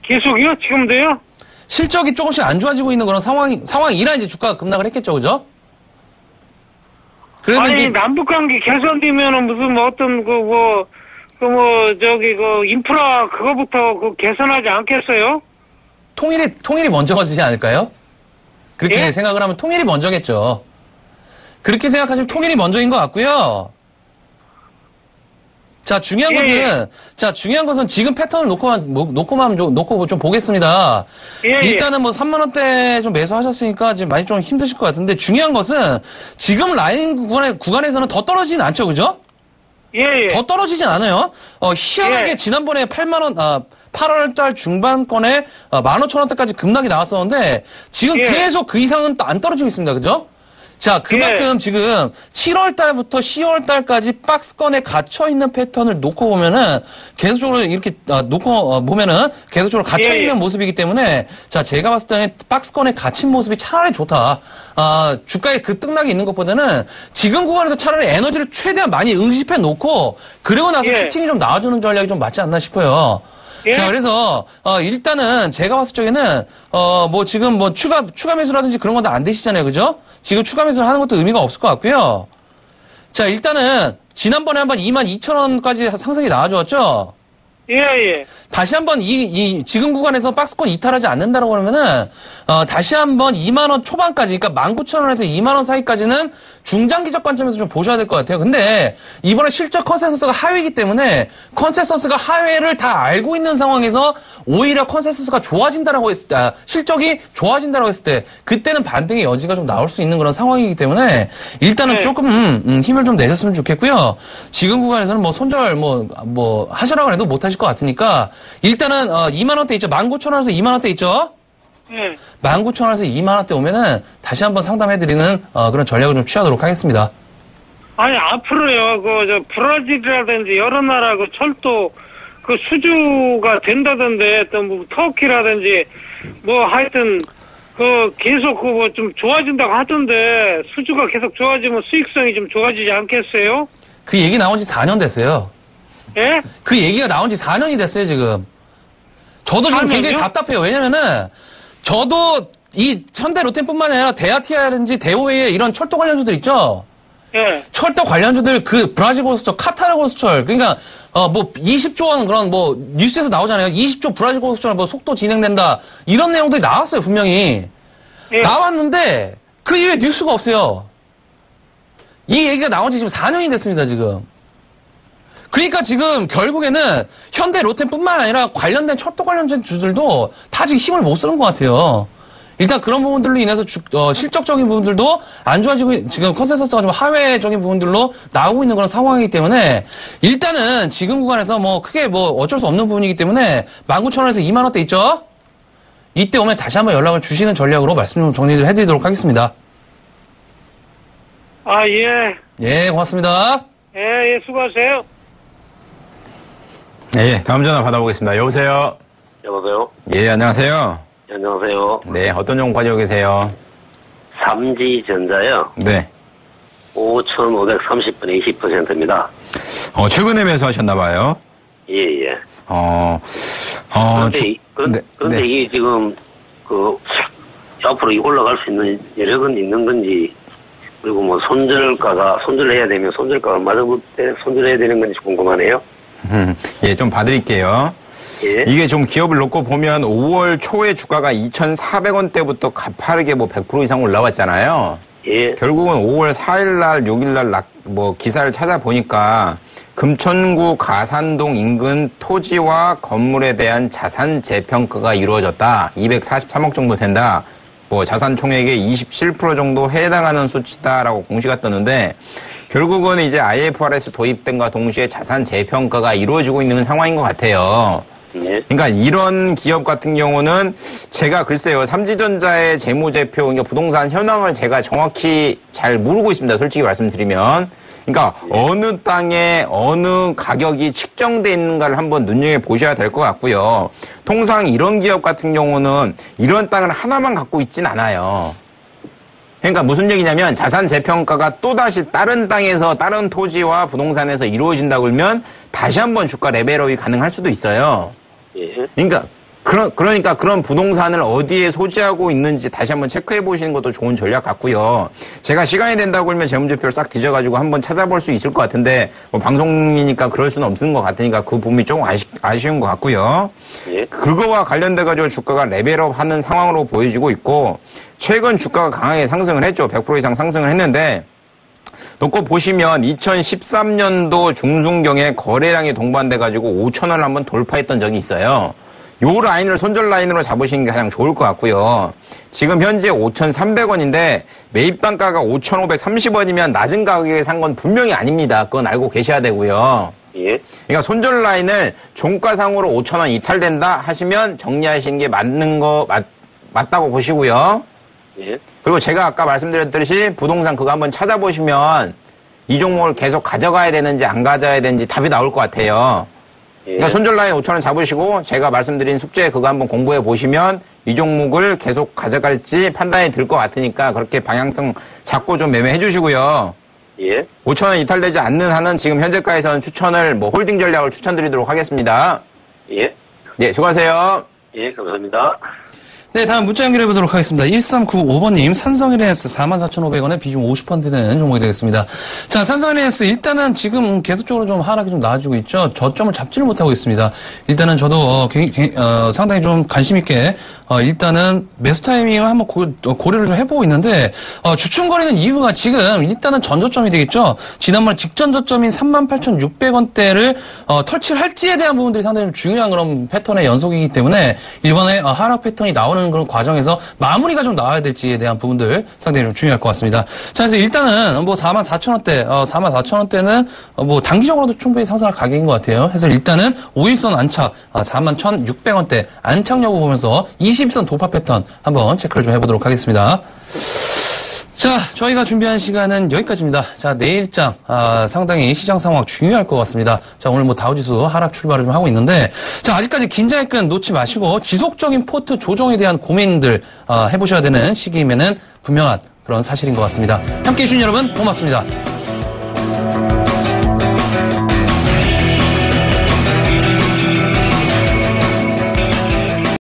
계속이요? 지금도요? 실적이 조금씩 안 좋아지고 있는 그런 상황이라 이제 주가가 급락을 했겠죠, 그죠? 그래서 이제 남북관계 개선되면은 무슨 인프라 그거부터 개선하지 않겠어요? 통일이 먼저지지 않을까요? 그렇게 생각을 하면 통일이 먼저겠죠. 그렇게 생각하시면 통일이 먼저인 것 같고요. 자, 중요한 것은 지금 패턴을 놓고 좀 보겠습니다. 일단은 3만원대 좀 매수하셨으니까 지금 많이 좀 힘드실 것 같은데, 중요한 것은 지금 라인 구간에서는 더 떨어지진 않죠, 그죠? 더 떨어지진 않아요. 희한하게 지난번에 8월달 중반권에 15,000원대까지 급락이 나왔었는데 지금 계속 그 이상은 안 떨어지고 있습니다. 그죠? 자, 그만큼 지금 7월 달부터 10월 달까지 박스권에 갇혀 있는 패턴을 놓고 보면은 계속적으로 이렇게 놓고 보면은 계속적으로 갇혀 있는 모습이기 때문에 자, 제가 봤을 때는 박스권에 갇힌 모습이 차라리 좋다. 주가에 급등락이 있는 것보다는 지금 구간에서 차라리 에너지를 최대한 많이 응집해 놓고 그리고 나서 슈팅이 좀 나와주는 전략이 좀 맞지 않나 싶어요. 자, 그래서, 일단은 제가 봤을 적에는, 뭐 지금 뭐 추가 매수라든지 그런 건 다 안 되시잖아요. 그죠? 지금 추가 매수를 하는 것도 의미가 없을 것 같고요. 자, 일단은, 지난번에 한번 22,000원까지 상승이 나와주었죠? 예. 다시 한번 지금 구간에서 박스권 이탈하지 않는다라고 그러면은, 다시 한번 2만원 초반까지, 그러니까 19,000원에서 2만원 사이까지는 중장기적 관점에서 좀 보셔야 될 것 같아요. 근데, 이번에 실적 컨센서스가 하회이기 때문에, 컨센서스가 하회를 다 알고 있는 상황에서, 오히려 컨센서스가 좋아진다라고 했을 때, 실적이 좋아진다라고 했을 때, 그때는 반등의 여지가 좀 나올 수 있는 그런 상황이기 때문에, 일단은 조금, 힘을 좀 내셨으면 좋겠고요. 지금 구간에서는 뭐 손절, 하시라고 해도 못 하실 것 같으니까, 일단은 2만원대 있죠. 19,000원에서 2만원대 있죠. 19,000원에서 2만원대 오면은 다시 한번 상담해드리는 그런 전략을 좀 취하도록 하겠습니다. 아니 앞으로요 브라질이라든지 여러 나라 그 철도 그 수주가 된다던데 또 뭐 터키라든지 뭐 하여튼 그 계속 그 뭐 좀 좋아진다고 하던데 수주가 계속 좋아지면 수익성이 좀 좋아지지 않겠어요? 그 얘기 나온 지 4년 됐어요. 예? 그 얘기가 나온 지 4년이 됐어요, 지금. 저도 지금 굉장히 답답해요. 왜냐면은, 저도 이 현대 롯데뿐만 아니라 대아티아라든지 대오웨이 이런 철도 관련주들 있죠? 예. 철도 관련주들 그 브라질 고속철, 카타르 고속철, 그러니까, 20조 원 그런 뉴스에서 나오잖아요. 20조 브라질 고속철 속도 진행된다. 이런 내용들이 나왔어요, 분명히. 나왔는데, 그 이후에 뉴스가 없어요. 이 얘기가 나온 지 지금 4년이 됐습니다, 지금. 그러니까 지금 결국에는 현대 롯데뿐만 아니라 관련된 철도 관련된 주들도 다 지금 힘을 못 쓰는 것 같아요. 일단 그런 부분들로 인해서 실적적인 부분들도 안 좋아지고 지금 컨센서스가 좀 하회적인 부분들로 나오고 있는 그런 상황이기 때문에 일단은 지금 구간에서 뭐 크게 뭐 어쩔 수 없는 부분이기 때문에 19,000원에서 2만원대 있죠? 이때 오면 다시 한번 연락을 주시는 전략으로 말씀 좀 정리를 해드리도록 하겠습니다. 예, 고맙습니다. 예, 수고하세요. 네, 다음 전화 받아보겠습니다. 여보세요? 여보세요? 예, 안녕하세요. 안녕하세요. 네, 어떤 종목 가지고 계세요? 삼지전자요? 네. 5,530분의 20%입니다. 최근에 매수하셨나봐요? 예. 그런데 이게 지금, 앞으로 올라갈 수 있는 여력은 있는 건지, 그리고 뭐 손절해야 되면 손절가가 얼마 정도 때 손절해야 되는 건지 궁금하네요. 예, 좀 봐드릴게요. 예. 이게 좀 기업을 놓고 보면 5월 초에 주가가 2,400원대부터 가파르게 100% 이상 올라왔잖아요. 예. 결국은 5월 4일날, 6일날 기사를 찾아보니까 금천구 가산동 인근 토지와 건물에 대한 자산 재평가가 이루어졌다. 243억 정도 된다. 자산 총액의 27% 정도 해당하는 수치다라고 공시가 떴는데 결국은 이제 IFRS 도입된과 동시에 자산 재평가가 이루어지고 있는 상황인 것 같아요. 네. 그러니까 이런 기업 같은 경우는 제가 글쎄요, 삼지전자의 재무제표, 그러니까 부동산 현황을 제가 정확히 잘 모르고 있습니다. 솔직히 말씀드리면. 그러니까 어느 땅에 어느 가격이 측정돼 있는가를 한번 눈여겨보셔야 될 것 같고요. 통상 이런 기업 같은 경우는 이런 땅을 하나만 갖고 있진 않아요. 그러니까 무슨 얘기냐면 자산 재평가가 또다시 다른 땅에서 다른 토지와 부동산에서 이루어진다고 그러면 다시 한번 주가 레벨업이 가능할 수도 있어요. 예. 그러니까 그런 부동산을 어디에 소지하고 있는지 다시 한번 체크해 보시는 것도 좋은 전략 같고요. 제가 시간이 된다고 그러면 재무제표를 싹 뒤져가지고 한번 찾아볼 수 있을 것 같은데 방송이니까 그럴 수는 없는 것 같으니까 그 부분이 조금 아쉬운 것 같고요. 예. 그거와 관련돼가지고 주가가 레벨업하는 상황으로 보여지고 있고 최근 주가가 강하게 상승을 했죠. 100% 이상 상승을 했는데 놓고 보시면 2013년도 중순경에 거래량이 동반돼가지고 5,000원을 한번 돌파했던 적이 있어요. 요 라인을 손절 라인으로 잡으시는 게 가장 좋을 것 같고요. 지금 현재 5,300원인데 매입 단가가 5,530원이면 낮은 가격에 산 건 분명히 아닙니다. 그건 알고 계셔야 되고요. 예. 그러니까 손절 라인을 종가상으로 5,000원 이탈된다 하시면 정리하시는 게 맞다고 보시고요. 예. 그리고 제가 아까 말씀드렸듯이 부동산 그거 한번 찾아보시면 이 종목을 계속 가져가야 되는지 안 가져야 되는지 답이 나올 것 같아요. 예. 그러니까 손절 라인 5,000원 잡으시고 제가 말씀드린 숙제 그거 한번 공부해 보시면 이 종목을 계속 가져갈지 판단이 들 것 같으니까 그렇게 방향성 잡고 좀 매매해 주시고요. 예. 5,000원 이탈되지 않는 한은 지금 현재가에서는 추천을 홀딩 전략을 추천드리도록 하겠습니다. 예. 네, 수고하세요. 예, 감사합니다. 네, 다음 문자 연결해 보도록 하겠습니다. 1395번님, 산성일에스 44,500원에 비중 50% 되는 종목이 되겠습니다. 자, 산성일에스 일단은 지금 계속적으로 좀 하락이 좀 나아지고 있죠. 저점을 잡지를 못하고 있습니다. 일단은 저도 상당히 좀 관심 있게 일단은 매수 타이밍을 한번 고려를 좀 해보고 있는데 주춤거리는 이유가 지금 일단은 전저점이 되겠죠. 지난번 직전 저점인 38,600원대를 터치를 할지에 대한 부분들이 상당히 좀 중요한 그런 패턴의 연속이기 때문에 이번에 하락 패턴이 나오는 그런 과정에서 마무리가 좀 나와야 될지에 대한 부분들 상당히 좀 중요할 것 같습니다. 자, 그래서 일단은 뭐 44,000원대, 44,000원대는 뭐 단기적으로도 충분히 상승할 가격인 것 같아요. 그래서 일단은 5일선 안착, 41,600원대 안착 여부 보면서 20일선 돌파 패턴 한번 체크를 좀 해보도록 하겠습니다. 자, 저희가 준비한 시간은 여기까지입니다. 자, 내일장, 상당히 시장 상황 중요할 것 같습니다. 자, 오늘 뭐 다우지수 하락 출발을 좀 하고 있는데, 자, 아직까지 긴장의 끈 놓지 마시고, 지속적인 포트 조정에 대한 고민들, 해보셔야 되는 시기임에는 분명한 그런 사실인 것 같습니다. 함께 해주신 여러분, 고맙습니다.